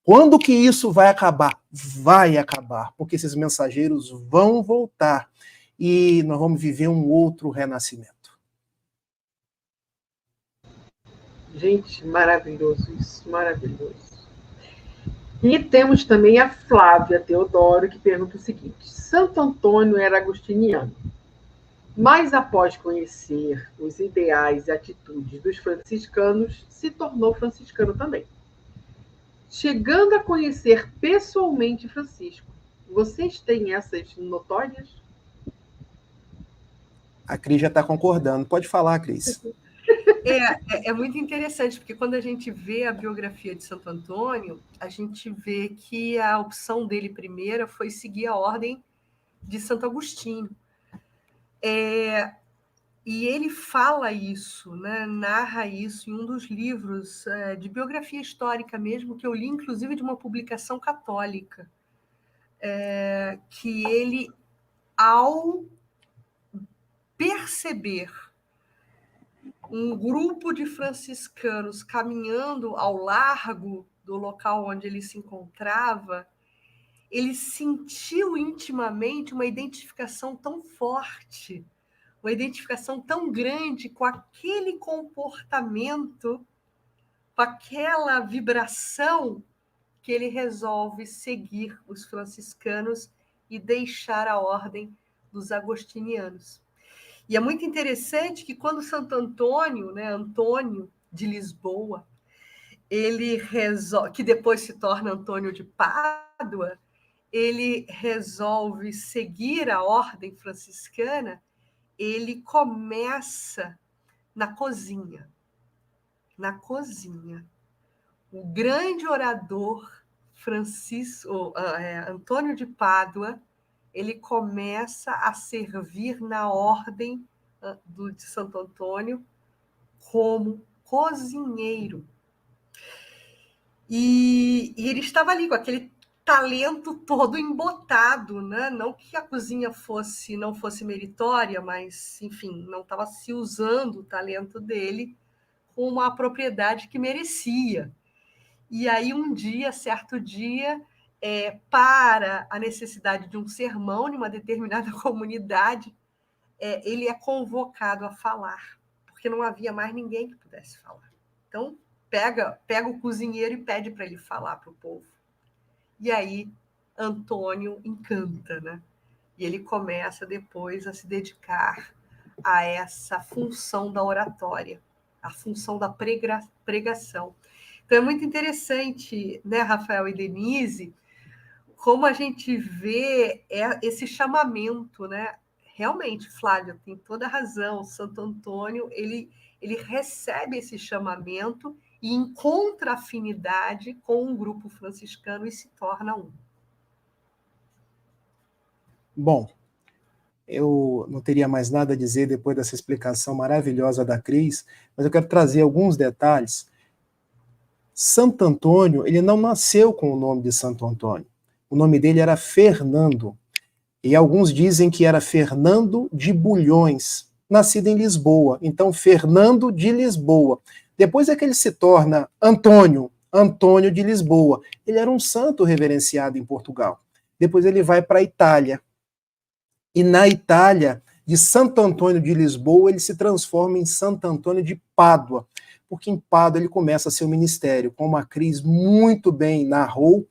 quando que isso vai acabar? Vai acabar, porque esses mensageiros vão voltar e nós vamos viver um outro renascimento. Gente, maravilhoso isso, maravilhoso. E temos também a Flávia Teodoro, que pergunta o seguinte: Santo Antônio era agostiniano, mas após conhecer os ideais e atitudes dos franciscanos, se tornou franciscano também. Chegando a conhecer pessoalmente Francisco, vocês têm essas notórias? A Cris já está concordando. Pode falar, Cris. É muito interessante, porque quando a gente vê a biografia de Santo Antônio, a gente vê que a opção dele primeira foi seguir a ordem de Santo Agostinho. E ele fala isso, né, narra isso em um dos livros de biografia histórica mesmo, que eu li, inclusive, de uma publicação católica, que ele, ao perceber um grupo de franciscanos caminhando ao largo do local onde ele se encontrava, ele sentiu intimamente uma identificação tão forte, uma identificação tão grande com aquele comportamento, com aquela vibração, que ele resolve seguir os franciscanos e deixar a ordem dos agostinianos. E é muito interessante que quando Santo Antônio, né, Antônio de Lisboa, ele resolve, que depois se torna Antônio de Pádua, ele resolve seguir a ordem franciscana, ele começa na cozinha. Na cozinha. O grande orador Antônio de Pádua, ele começa a servir na ordem de Santo Antônio como cozinheiro. E ele estava ali com aquele talento todo embotado, né? Não que a cozinha não fosse meritória, mas, enfim, não estava se usando o talento dele com uma propriedade que merecia. E aí, certo dia, para a necessidade de um sermão em uma determinada comunidade, ele é convocado a falar, porque não havia mais ninguém que pudesse falar. Então, pega o cozinheiro e pede para ele falar para o povo. E aí, Antônio encanta, né? E ele começa depois a se dedicar a essa função da oratória, a função da pregação. Então, é muito interessante, né, Rafael e Denise, como a gente vê esse chamamento, né? Realmente, Flávia tem toda a razão. Santo Antônio, ele recebe esse chamamento e encontra afinidade com um grupo franciscano e se torna um. Bom, eu não teria mais nada a dizer depois dessa explicação maravilhosa da Cris, mas eu quero trazer alguns detalhes. Santo Antônio, ele não nasceu com o nome de Santo Antônio. O nome dele era Fernando. E alguns dizem que era Fernando de Bulhões, nascido em Lisboa. Então, Fernando de Lisboa. Depois é que ele se torna Antônio de Lisboa. Ele era um santo reverenciado em Portugal. Depois ele vai para a Itália. E na Itália, de Santo Antônio de Lisboa, ele se transforma em Santo Antônio de Pádua. Porque em Pádua ele começa seu ministério, como a Cris muito bem narrou,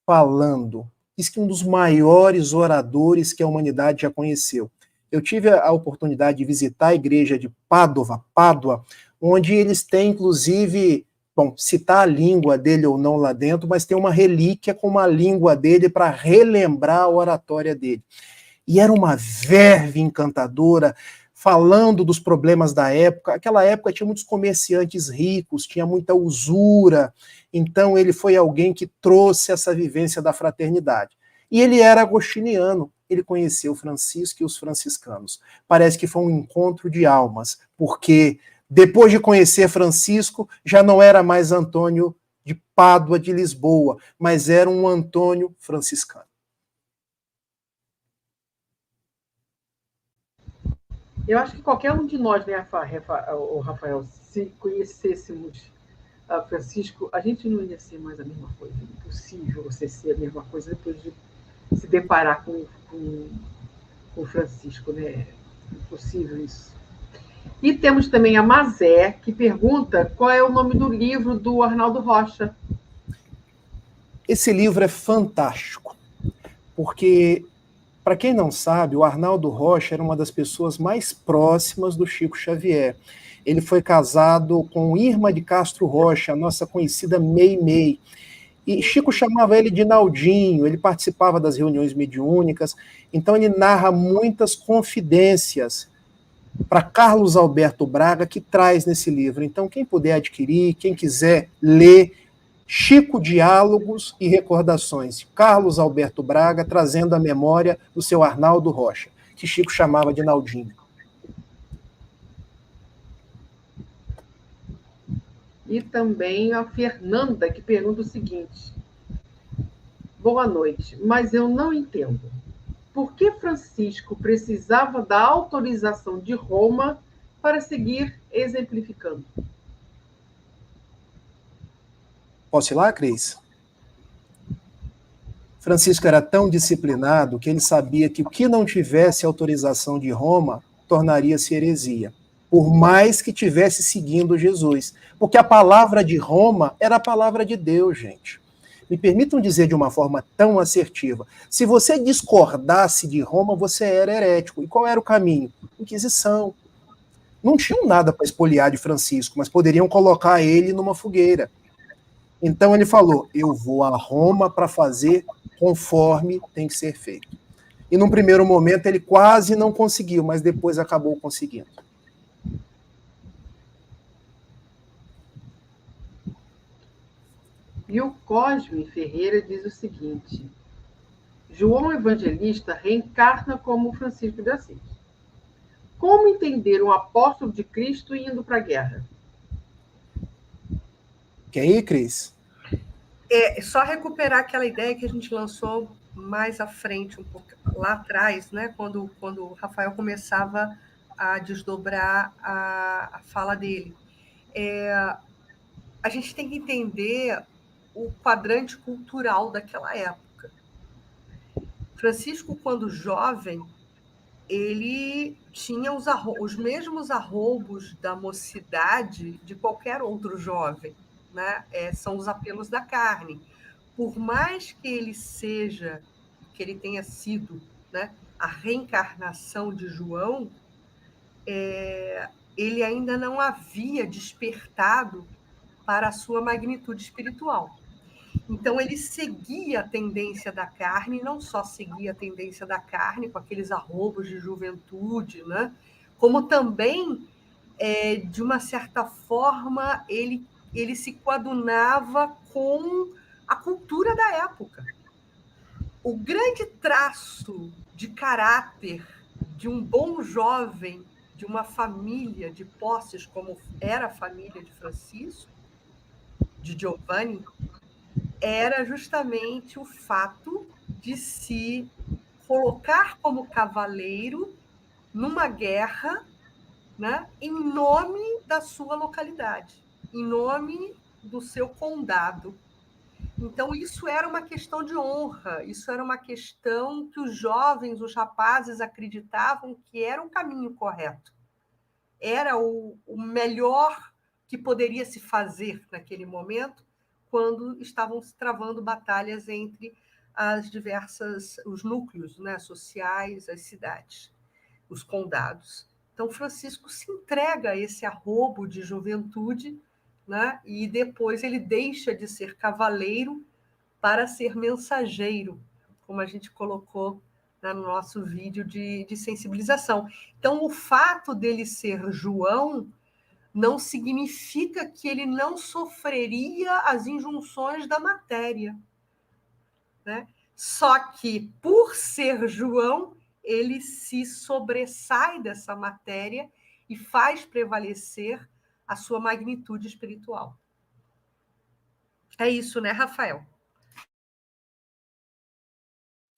falando. Diz que um dos maiores oradores que a humanidade já conheceu. Eu tive a oportunidade de visitar a igreja de Pádua, onde eles têm, inclusive, bom, se está a língua dele ou não lá dentro, mas tem uma relíquia com uma língua dele para relembrar a oratória dele. E era uma verve encantadora, falando dos problemas da época. Aquela época tinha muitos comerciantes ricos, tinha muita usura, então ele foi alguém que trouxe essa vivência da fraternidade. E ele era agostiniano, ele conheceu Francisco e os franciscanos. Parece que foi um encontro de almas, porque depois de conhecer Francisco, já não era mais Antônio de Pádua, de Lisboa, mas era um Antônio franciscano. Eu acho que qualquer um de nós, né, Rafael, se conhecêssemos Francisco, a gente não ia ser mais a mesma coisa. É impossível você ser a mesma coisa depois de se deparar com Francisco, né? É impossível isso. E temos também a Mazé, que pergunta qual é o nome do livro do Arnaldo Rocha. Esse livro é fantástico, porque, para quem não sabe, o Arnaldo Rocha era uma das pessoas mais próximas do Chico Xavier. Ele foi casado com Irma de Castro Rocha, a nossa conhecida Meimei. E Chico chamava ele de Naldinho, ele participava das reuniões mediúnicas, então ele narra muitas confidências para Carlos Alberto Braga, que traz nesse livro. Então, quem puder adquirir, quem quiser ler, Chico Diálogos e Recordações, Carlos Alberto Braga, trazendo a memória do seu Arnaldo Rocha, que Chico chamava de Naldinho. E também a Fernanda, que pergunta o seguinte: boa noite, mas eu não entendo. Por que Francisco precisava da autorização de Roma para seguir exemplificando? Posso ir lá, Cris? Francisco era tão disciplinado que ele sabia que o que não tivesse autorização de Roma tornaria-se heresia, por mais que tivesse seguindo Jesus. Porque a palavra de Roma era a palavra de Deus, gente. Me permitam dizer de uma forma tão assertiva: se você discordasse de Roma, você era herético. E qual era o caminho? Inquisição. Não tinham nada para expoliar de Francisco, mas poderiam colocar ele numa fogueira. Então ele falou: eu vou a Roma para fazer conforme tem que ser feito. E num primeiro momento ele quase não conseguiu, mas depois acabou conseguindo. E o Cosme Ferreira diz o seguinte: João Evangelista reencarna como Francisco de Assis. Como entender um apóstolo de Cristo indo para a guerra? Quer ir, Cris? É só recuperar aquela ideia que a gente lançou mais à frente, um pouco lá atrás, né? Quando o Rafael começava a desdobrar a fala dele. A gente tem que entender o quadrante cultural daquela época. Francisco, quando jovem, ele tinha os mesmos arroubos da mocidade de qualquer outro jovem, né? São os apelos da carne. Por mais que ele tenha sido, né, a reencarnação de João, ele ainda não havia despertado para a sua magnitude espiritual. Então, ele seguia a tendência da carne, não só seguia a tendência da carne, com aqueles arroubos de juventude, né? Como também, de uma certa forma, ele se coadunava com a cultura da época. O grande traço de caráter de um bom jovem, de uma família de posses, como era a família de Francisco, de Giovanni, era justamente o fato de se colocar como cavaleiro numa guerra, né, em nome da sua localidade, em nome do seu condado. Então, isso era uma questão de honra, isso era uma questão que os jovens, os rapazes acreditavam que era o caminho correto. Era o melhor que poderia se fazer naquele momento, quando estavam se travando batalhas entre os núcleos, né, sociais, as cidades, os condados. Então, Francisco se entrega a esse arrobo de juventude né? E depois ele deixa de ser cavaleiro para ser mensageiro, como a gente colocou, né, no nosso vídeo de sensibilização. Então, o fato dele ser João não significa que ele não sofreria as injunções da matéria, né? Só que, por ser João, ele se sobressai dessa matéria e faz prevalecer a sua magnitude espiritual. É isso, né, Rafael?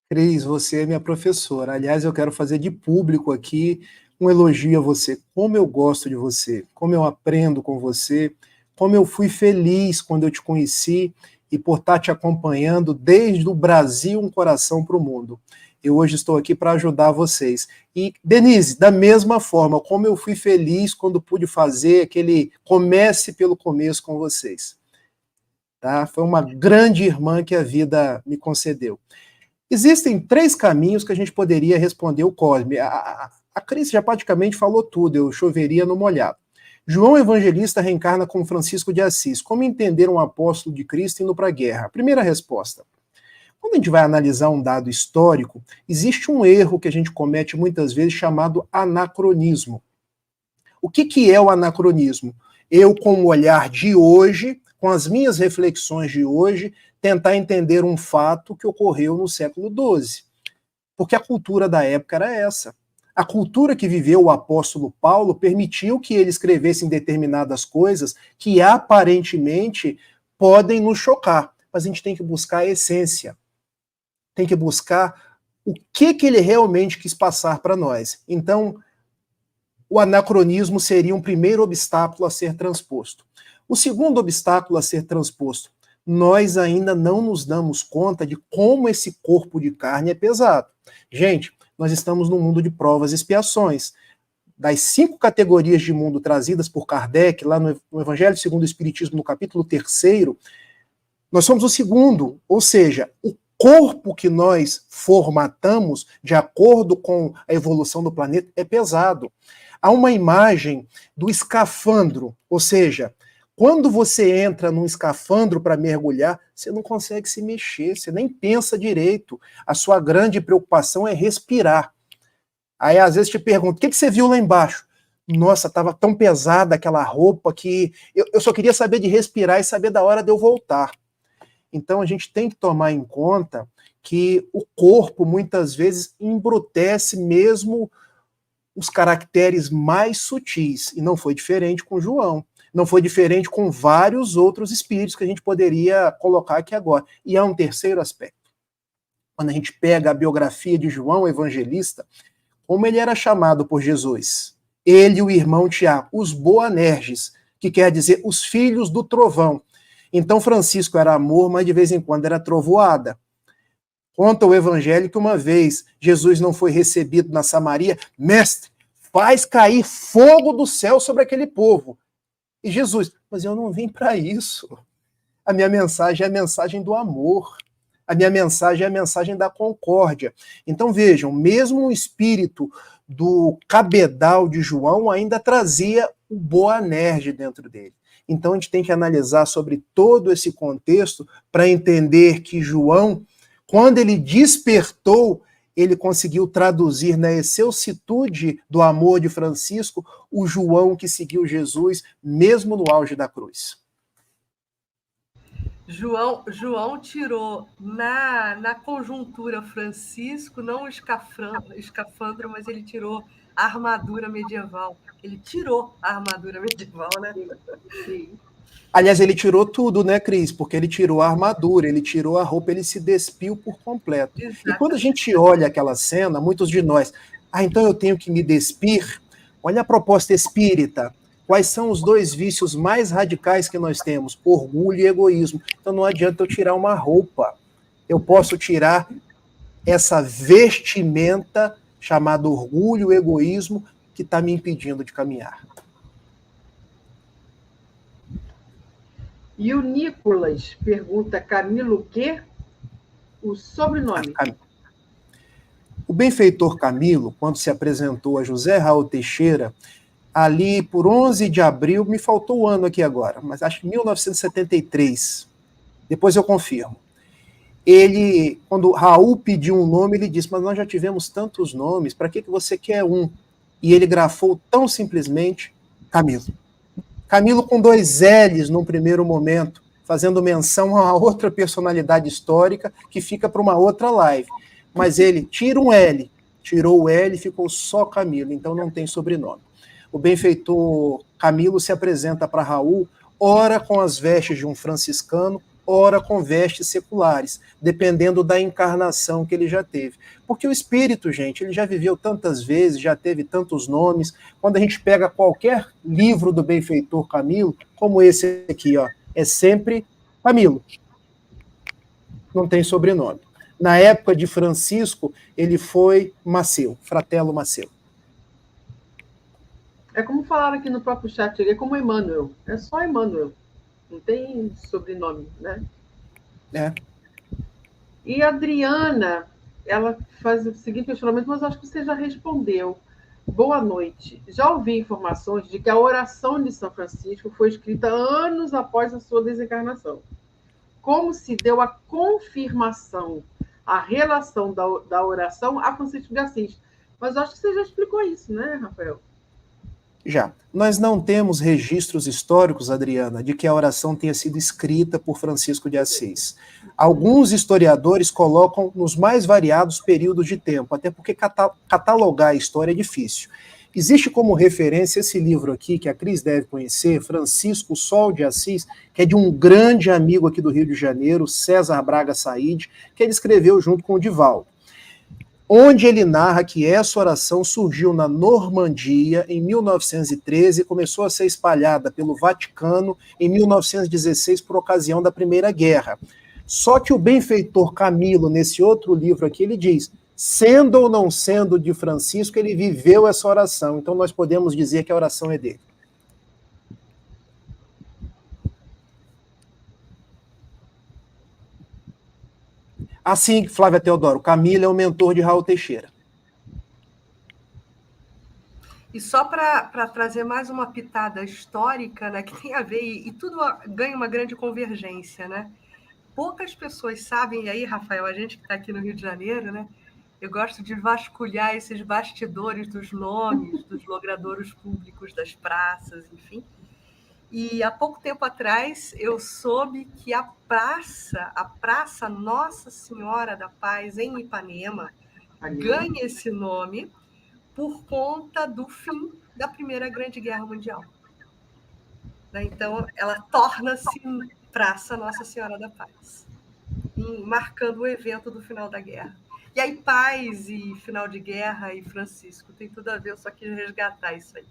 Cris, você é minha professora. Aliás, eu quero fazer de público aqui um elogio a você. Como eu gosto de você, como eu aprendo com você, como eu fui feliz quando eu te conheci e por estar te acompanhando desde o Brasil, um coração para o mundo. Eu hoje estou aqui para ajudar vocês. E, Denise, da mesma forma, como eu fui feliz quando pude fazer aquele comece pelo começo com vocês. Tá? Foi uma grande irmã que a vida me concedeu. Existem 3 caminhos que a gente poderia responder o Cosme. A Cris já praticamente falou tudo, eu choveria no molhado. João Evangelista reencarna com Francisco de Assis. Como entender um apóstolo de Cristo indo para a guerra? Primeira resposta. Quando a gente vai analisar um dado histórico, existe um erro que a gente comete muitas vezes chamado anacronismo. O que é o anacronismo? Eu, com o olhar de hoje, com as minhas reflexões de hoje, tentar entender um fato que ocorreu no século XII. Porque a cultura da época era essa. A cultura que viveu o apóstolo Paulo permitiu que ele escrevesse determinadas coisas que aparentemente podem nos chocar. Mas a gente tem que buscar a essência. Tem que buscar o que ele realmente quis passar para nós. Então, o anacronismo seria um primeiro obstáculo a ser transposto. O segundo obstáculo a ser transposto, nós ainda não nos damos conta de como esse corpo de carne é pesado. Gente, nós estamos num mundo de provas e expiações. Das 5 categorias de mundo trazidas por Kardec, lá no Evangelho segundo o Espiritismo, no capítulo 3º, nós somos o segundo, ou seja, o corpo que nós formatamos, de acordo com a evolução do planeta, é pesado. Há uma imagem do escafandro, ou seja, quando você entra num escafandro para mergulhar, você não consegue se mexer, você nem pensa direito. A sua grande preocupação é respirar. Aí, às vezes, te pergunto, o que você viu lá embaixo? Nossa, estava tão pesada aquela roupa que eu só queria saber de respirar e saber da hora de eu voltar. Então, a gente tem que tomar em conta que o corpo, muitas vezes, embrutece mesmo os caracteres mais sutis. E não foi diferente com João. Não foi diferente com vários outros espíritos que a gente poderia colocar aqui agora. E há um terceiro aspecto. Quando a gente pega a biografia de João Evangelista, como ele era chamado por Jesus? Ele e o irmão Tiago, os Boanerges, que quer dizer os filhos do trovão. Então Francisco era amor, mas de vez em quando era trovoada. Conta o evangelho que uma vez Jesus não foi recebido na Samaria, mestre, faz cair fogo do céu sobre aquele povo. E Jesus, mas eu não vim para isso. A minha mensagem é a mensagem do amor. A minha mensagem é a mensagem da concórdia. Então vejam, mesmo o espírito do cabedal de João ainda trazia o Boanerges dentro dele. Então a gente tem que analisar sobre todo esse contexto para entender que João, quando ele despertou, ele conseguiu traduzir na excelsitude do amor de Francisco o João que seguiu Jesus, mesmo no auge da cruz. João tirou na conjuntura Francisco, não o escafandro, mas ele tirou a armadura medieval. Ele tirou a armadura medieval, né? Sim. Aliás, ele tirou tudo, né, Cris? Porque ele tirou a armadura, ele tirou a roupa, ele se despiu por completo. Exatamente. E quando a gente olha aquela cena, muitos de nós, então eu tenho que me despir. Olha a proposta espírita. Quais são os 2 vícios mais radicais que nós temos? Orgulho e egoísmo. Então não adianta eu tirar uma roupa. Eu posso tirar essa vestimenta chamada orgulho e egoísmo que está me impedindo de caminhar. E o Nicolas pergunta, Camilo o quê? O sobrenome. O benfeitor Camilo, quando se apresentou a José Raul Teixeira, ali por 11 de abril, me faltou o ano aqui agora, mas acho que 1973. Depois eu confirmo. Ele, quando Raul pediu um nome, ele disse, mas nós já tivemos tantos nomes, para que você quer um? E ele grafou tão simplesmente Camilo. Camilo com 2 L's num primeiro momento, fazendo menção a outra personalidade histórica que fica para uma outra live. Mas ele tira um L, tirou o L e ficou só Camilo, então não tem sobrenome. O benfeitor Camilo se apresenta para Raul, ora com as vestes de um franciscano, ora com vestes seculares, dependendo da encarnação que ele já teve. Porque o espírito, gente, ele já viveu tantas vezes, já teve tantos nomes. Quando a gente pega qualquer livro do benfeitor Camilo, como esse aqui, ó, é sempre Camilo. Não tem sobrenome. Na época de Francisco, ele foi Maceu, Fratello Maceu. É como falaram aqui no próprio chat, ele é como Emmanuel. É só Emmanuel. Não tem sobrenome, né? É. E a Adriana, ela faz o seguinte questionamento, mas acho que você já respondeu. Boa noite. Já ouvi informações de que a oração de São Francisco foi escrita anos após a sua desencarnação. Como se deu a confirmação, a relação da oração a Francisco de Assis? Mas acho que você já explicou isso, né, Rafael? Já. Nós não temos registros históricos, Adriana, de que a oração tenha sido escrita por Francisco de Assis. Alguns historiadores colocam nos mais variados períodos de tempo, até porque catalogar a história é difícil. Existe como referência esse livro aqui, que a Cris deve conhecer, Francisco Sol de Assis, que é de um grande amigo aqui do Rio de Janeiro, César Braga Said, que ele escreveu junto com o Divaldo, onde ele narra que essa oração surgiu na Normandia em 1913 e começou a ser espalhada pelo Vaticano em 1916 por ocasião da Primeira Guerra. Só que o benfeitor Camilo, nesse outro livro aqui, ele diz, sendo ou não sendo de Francisco, ele viveu essa oração. Então nós podemos dizer que a oração é dele. Assim, Flávia Teodoro, Camilo é o mentor de Raul Teixeira. E só para trazer mais uma pitada histórica, né, que tem a ver, e tudo ganha uma grande convergência, né? Poucas pessoas sabem, e aí, Rafael, a gente que está aqui no Rio de Janeiro, né? Eu gosto de vasculhar esses bastidores dos nomes, dos logradouros públicos das praças, enfim. E há pouco tempo atrás eu soube que a Praça Nossa Senhora da Paz, em Ipanema, ganha esse nome por conta do fim da Primeira Grande Guerra Mundial. Então, ela torna-se Praça Nossa Senhora da Paz, marcando o evento do final da guerra. E aí, paz e final de guerra e Francisco, tem tudo a ver, eu só quis resgatar isso aí.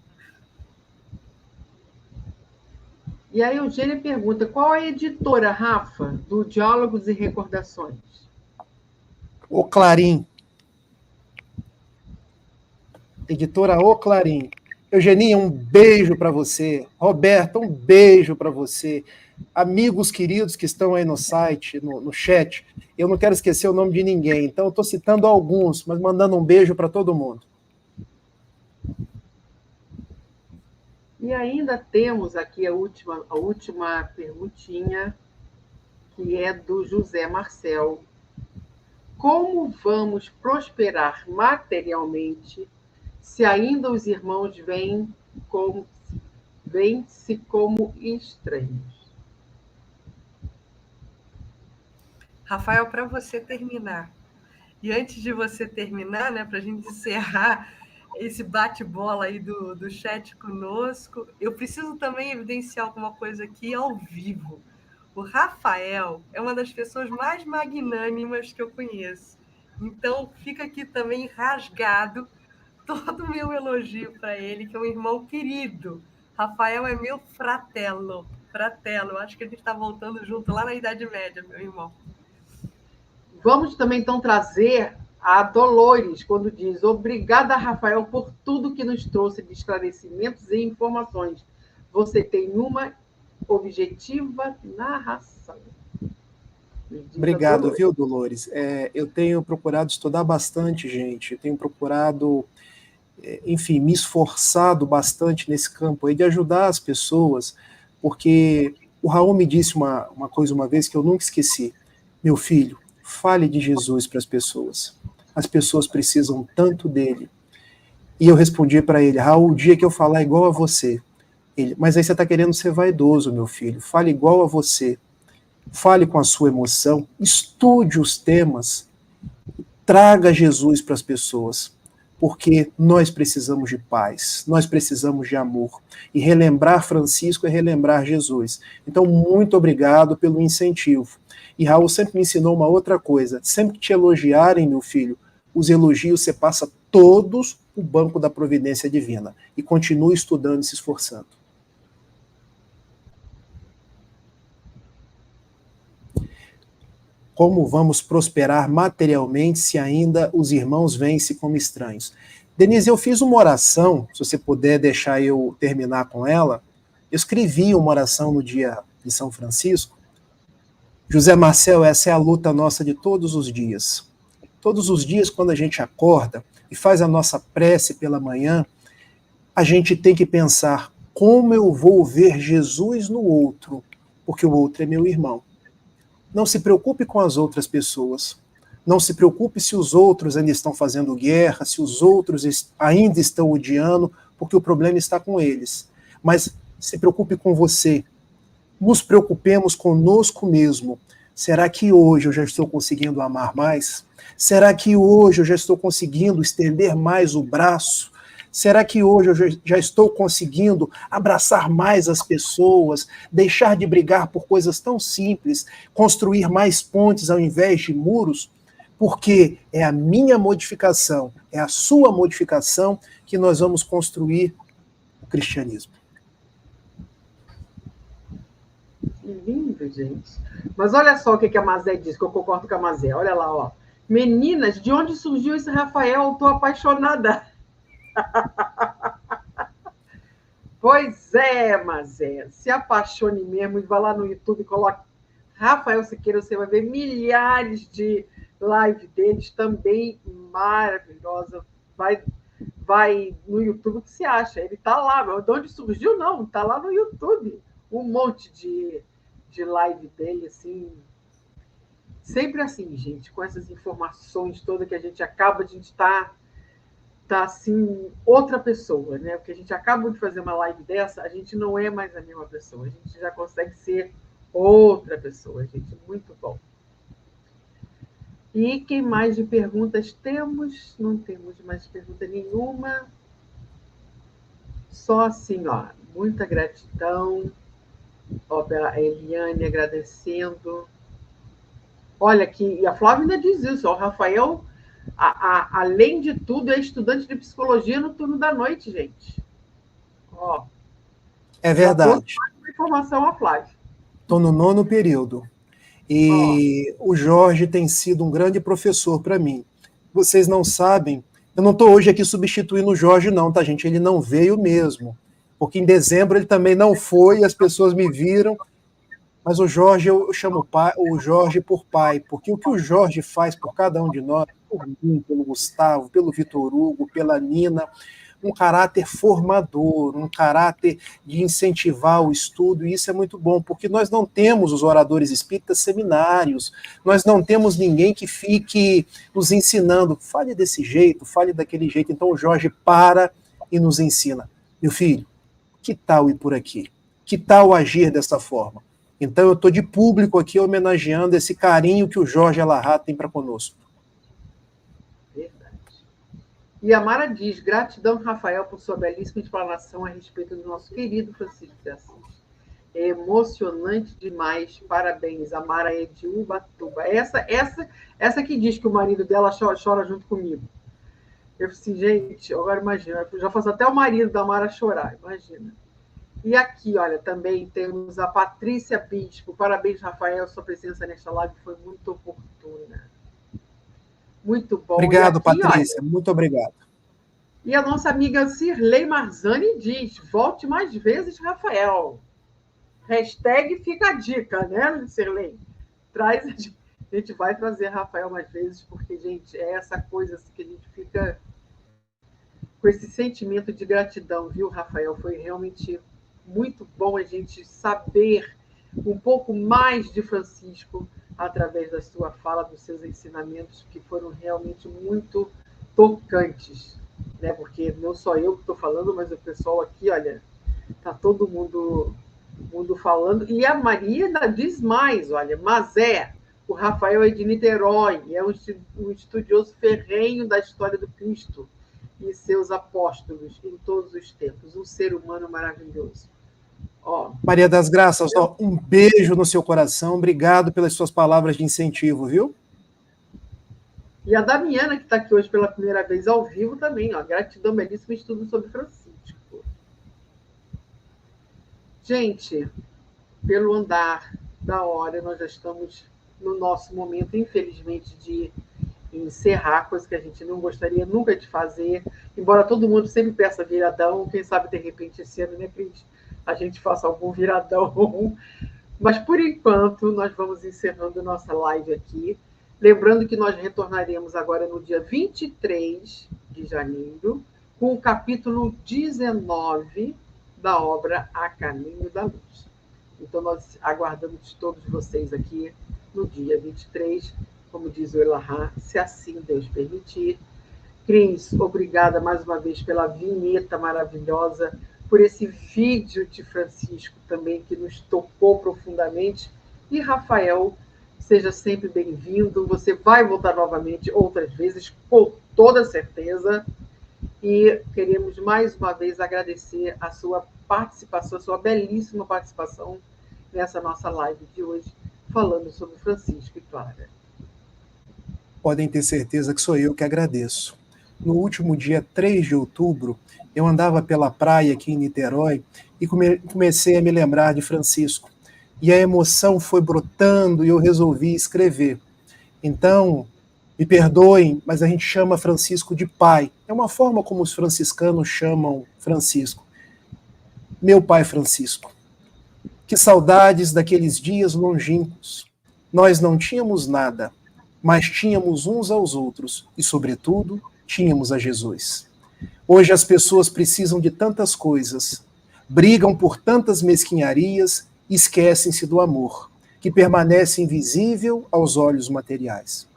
E aí, Eugênia pergunta, qual a editora, Rafa, do Diálogos e Recordações? O Clarim. Editora O Clarim. Eugenia, um beijo para você. Roberta, um beijo para você. Amigos queridos que estão aí no site, no chat, eu não quero esquecer o nome de ninguém, então eu estou citando alguns, mas mandando um beijo para todo mundo. E ainda temos aqui a última perguntinha, que é do José Marcel. Como vamos prosperar materialmente se ainda os irmãos veem-se como estranhos? Rafael, para você terminar, e antes de você terminar, né, para a gente encerrar esse bate-bola aí do chat conosco, eu preciso também evidenciar alguma coisa aqui ao vivo. O Rafael é uma das pessoas mais magnânimas que eu conheço. Então, fica aqui também rasgado todo o meu elogio para ele, que é um irmão querido. Rafael é meu fratello. Acho que a gente está voltando junto lá na Idade Média, meu irmão. Vamos também, então, trazer a Dolores, quando diz obrigada, Rafael, por tudo que nos trouxe de esclarecimentos e informações. Você tem uma objetiva narração. Obrigado, Dolores. Eu tenho procurado estudar bastante, gente. Eu tenho procurado enfim, me esforçado bastante nesse campo aí de ajudar as pessoas, porque o Raul me disse uma coisa uma vez que eu nunca esqueci. Meu filho, fale de Jesus para as pessoas. As pessoas precisam tanto dele. E eu respondi para ele, Raul, o dia que eu falar igual a você. Ele, mas aí você está querendo ser vaidoso, meu filho. Fale igual a você. Fale com a sua emoção. Estude os temas. Traga Jesus para as pessoas. Porque nós precisamos de paz. Nós precisamos de amor. E relembrar Francisco é relembrar Jesus. Então, muito obrigado pelo incentivo. E Raul sempre me ensinou uma outra coisa. Sempre que te elogiarem, meu filho, os elogios você passa todos o banco da providência divina. E continue estudando e se esforçando. Como vamos prosperar materialmente se ainda os irmãos veem-se como estranhos? Denise, eu fiz uma oração, se você puder deixar eu terminar com ela. Eu escrevi uma oração no dia de São Francisco. José Marcel, essa é a luta nossa de todos os dias. Todos os dias, quando a gente acorda e faz a nossa prece pela manhã, a gente tem que pensar como eu vou ver Jesus no outro, porque o outro é meu irmão. Não se preocupe com as outras pessoas. Não se preocupe se os outros ainda estão fazendo guerra, se os outros ainda estão odiando, porque o problema está com eles. Mas se preocupe com você. Nos preocupemos conosco mesmo. Será que hoje eu já estou conseguindo amar mais? Será que hoje eu já estou conseguindo estender mais o braço? Será que hoje eu já estou conseguindo abraçar mais as pessoas, deixar de brigar por coisas tão simples, construir mais pontes ao invés de muros? Porque é a minha modificação, é a sua modificação que nós vamos construir o cristianismo. Que lindo, gente. Mas olha só o que a Mazé diz, que eu concordo com a Mazé. Olha lá, ó. Meninas, de onde surgiu esse Rafael? Estou apaixonada. Pois é, Mazé. Se apaixone mesmo e vá lá no YouTube e coloque Rafael Siqueira, você vai ver milhares de lives deles também maravilhosa. Vai no YouTube, o que você acha? Ele está lá. De onde surgiu? Não, está lá no YouTube. Um monte de live dele, assim. Sempre assim, gente, com essas informações todas que a gente acaba de estar assim, outra pessoa, né? Porque a gente acaba de fazer uma live dessa, a gente não é mais a mesma pessoa, a gente já consegue ser outra pessoa, gente, muito bom. E quem mais de perguntas temos? Não temos mais pergunta nenhuma. Só assim, ó, muita gratidão. Ó, a Eliane agradecendo. Olha aqui, e a Flávia ainda diz isso, ó, o Rafael, além de tudo, é estudante de psicologia no turno da noite, gente. Ó, é verdade. Informação a Flávia. Estou no 9º período. E o Jorge tem sido um grande professor para mim. Vocês não sabem, eu não estou hoje aqui substituindo o Jorge não, tá, gente? Ele não veio mesmo. Porque em dezembro ele também não foi, e as pessoas me viram. Mas o Jorge, eu chamo o Jorge por pai, porque o que o Jorge faz por cada um de nós, por mim, pelo Gustavo, pelo Vitor Hugo, pela Nina, um caráter formador, um caráter de incentivar o estudo, e isso é muito bom, porque nós não temos os oradores espíritas seminários, nós não temos ninguém que fique nos ensinando, fale desse jeito, fale daquele jeito. Então o Jorge para e nos ensina. Meu filho, que tal ir por aqui? Que tal agir dessa forma? Então eu estou de público aqui homenageando esse carinho que o Jorge Alahá tem para conosco. Verdade. E a Mara diz, gratidão, Rafael, por sua belíssima explanação a respeito do nosso querido Francisco de Assis. É emocionante demais, parabéns. A Mara é de Ubatuba. Essa que diz que o marido dela chora junto comigo. Eu falei assim, gente, agora imagina, eu já faço até o marido da Mara chorar, imagina. E aqui, olha, também temos a Patrícia Bispo. Parabéns, Rafael, sua presença nesta live foi muito oportuna. Muito bom. Obrigado, aqui, Patrícia, olha, muito obrigado. E a nossa amiga Cirlei Marzani diz, volte mais vezes, Rafael. Hashtag fica a dica, né, Cirlei? A gente vai trazer Rafael mais vezes, porque, gente, é essa coisa assim, que a gente fica com esse sentimento de gratidão, viu, Rafael? Foi realmente muito bom a gente saber um pouco mais de Francisco através da sua fala, dos seus ensinamentos, que foram realmente muito tocantes, né? Porque não só eu que estou falando, mas o pessoal aqui, olha, está todo mundo falando. E a Maria ainda diz mais, olha, mas o Rafael é de Niterói, é um estudioso ferrenho da história do Cristo e seus apóstolos em todos os tempos, um ser humano maravilhoso. Ó, Maria das Graças, ó, um beijo no seu coração, obrigado pelas suas palavras de incentivo, viu? E a Damiana, que está aqui hoje pela primeira vez ao vivo também, ó, gratidão, belíssimo estudo sobre Francisco. Gente, pelo andar da hora, nós já estamos no nosso momento, infelizmente, de encerrar, coisa que a gente não gostaria nunca de fazer, embora todo mundo sempre peça viradão, quem sabe, de repente, esse ano, né, Cris, a gente faça algum viradão, mas, por enquanto, nós vamos encerrando nossa live aqui, lembrando que nós retornaremos agora no dia 23 de janeiro, com o capítulo 19 da obra A Caminho da Luz. Então, nós aguardamos todos vocês aqui no dia 23, como diz o Elahá, se assim Deus permitir. Cris, obrigada mais uma vez pela vinheta maravilhosa, por esse vídeo de Francisco também, que nos tocou profundamente. E, Rafael, seja sempre bem-vindo. Você vai voltar novamente outras vezes, com toda certeza. E queremos mais uma vez agradecer a sua participação, a sua belíssima participação nessa nossa live de hoje, falando sobre Francisco e Clara. Podem ter certeza que sou eu que agradeço. No último dia 3 de outubro, eu andava pela praia aqui em Niterói e comecei a me lembrar de Francisco. E a emoção foi brotando e eu resolvi escrever. Então, me perdoem, mas a gente chama Francisco de pai. É uma forma como os franciscanos chamam Francisco. Meu pai Francisco, que saudades daqueles dias longínquos. Nós não tínhamos nada, mas tínhamos uns aos outros e, sobretudo, tínhamos a Jesus. Hoje as pessoas precisam de tantas coisas, brigam por tantas mesquinharias e esquecem-se do amor, que permanece invisível aos olhos materiais.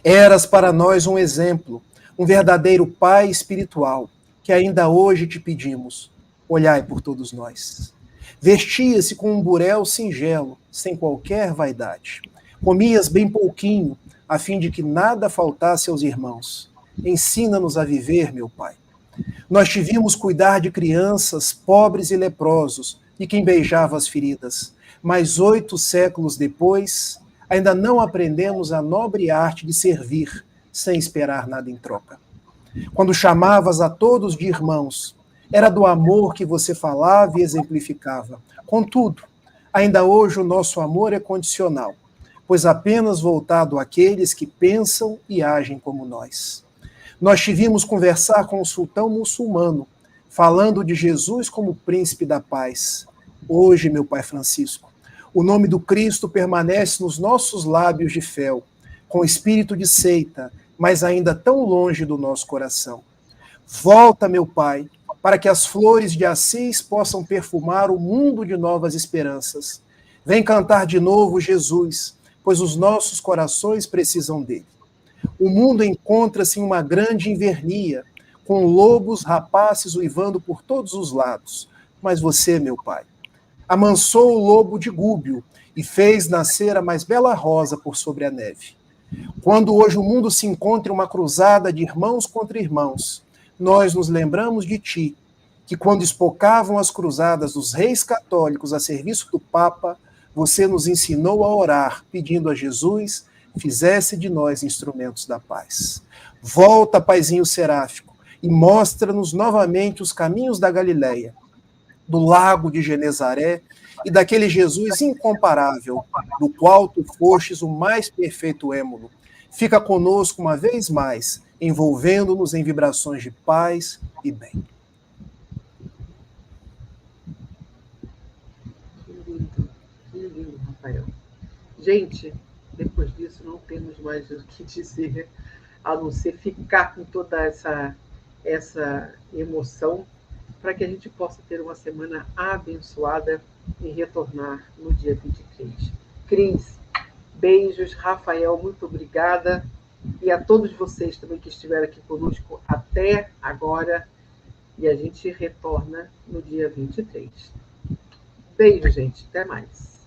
Eras para nós um exemplo, um verdadeiro pai espiritual, que ainda hoje te pedimos, olhai por todos nós. Vestia-se com um burel singelo, sem qualquer vaidade. Comias bem pouquinho, a fim de que nada faltasse aos irmãos. Ensina-nos a viver, meu Pai. Nós te vimos cuidar de crianças, pobres e leprosos, e quem beijava as feridas. Mas 8 séculos depois, ainda não aprendemos a nobre arte de servir, sem esperar nada em troca. Quando chamavas a todos de irmãos, era do amor que você falava e exemplificava. Contudo, ainda hoje o nosso amor é condicional, pois apenas voltado àqueles que pensam e agem como nós. Nós te vimos conversar com o sultão muçulmano, falando de Jesus como príncipe da paz. Hoje, meu pai Francisco, o nome do Cristo permanece nos nossos lábios de fel, com espírito de seita, mas ainda tão longe do nosso coração. Volta, meu pai, para que as flores de Assis possam perfumar o mundo de novas esperanças. Vem cantar de novo Jesus, pois os nossos corações precisam dele. O mundo encontra-se em uma grande invernia, com lobos rapaces uivando por todos os lados. Mas você, meu pai, amansou o lobo de Gúbio e fez nascer a mais bela rosa por sobre a neve. Quando hoje o mundo se encontra em uma cruzada de irmãos contra irmãos, nós nos lembramos de ti, que quando espocavam as cruzadas dos reis católicos a serviço do Papa, você nos ensinou a orar, pedindo a Jesus, fizesse de nós instrumentos da paz. Volta, paizinho seráfico, e mostra-nos novamente os caminhos da Galileia, do lago de Genezaré e daquele Jesus incomparável, do qual tu fostes o mais perfeito êmulo. Fica conosco uma vez mais, envolvendo-nos em vibrações de paz e bem. Que lindo, Rafael. Gente, depois disso não temos mais o que dizer, a não ser ficar com toda essa emoção, para que a gente possa ter uma semana abençoada e retornar no dia 23. Cris, beijos. Rafael, muito obrigada. E a todos vocês também que estiveram aqui conosco até agora. E a gente retorna no dia 23. Beijo, gente. Até mais.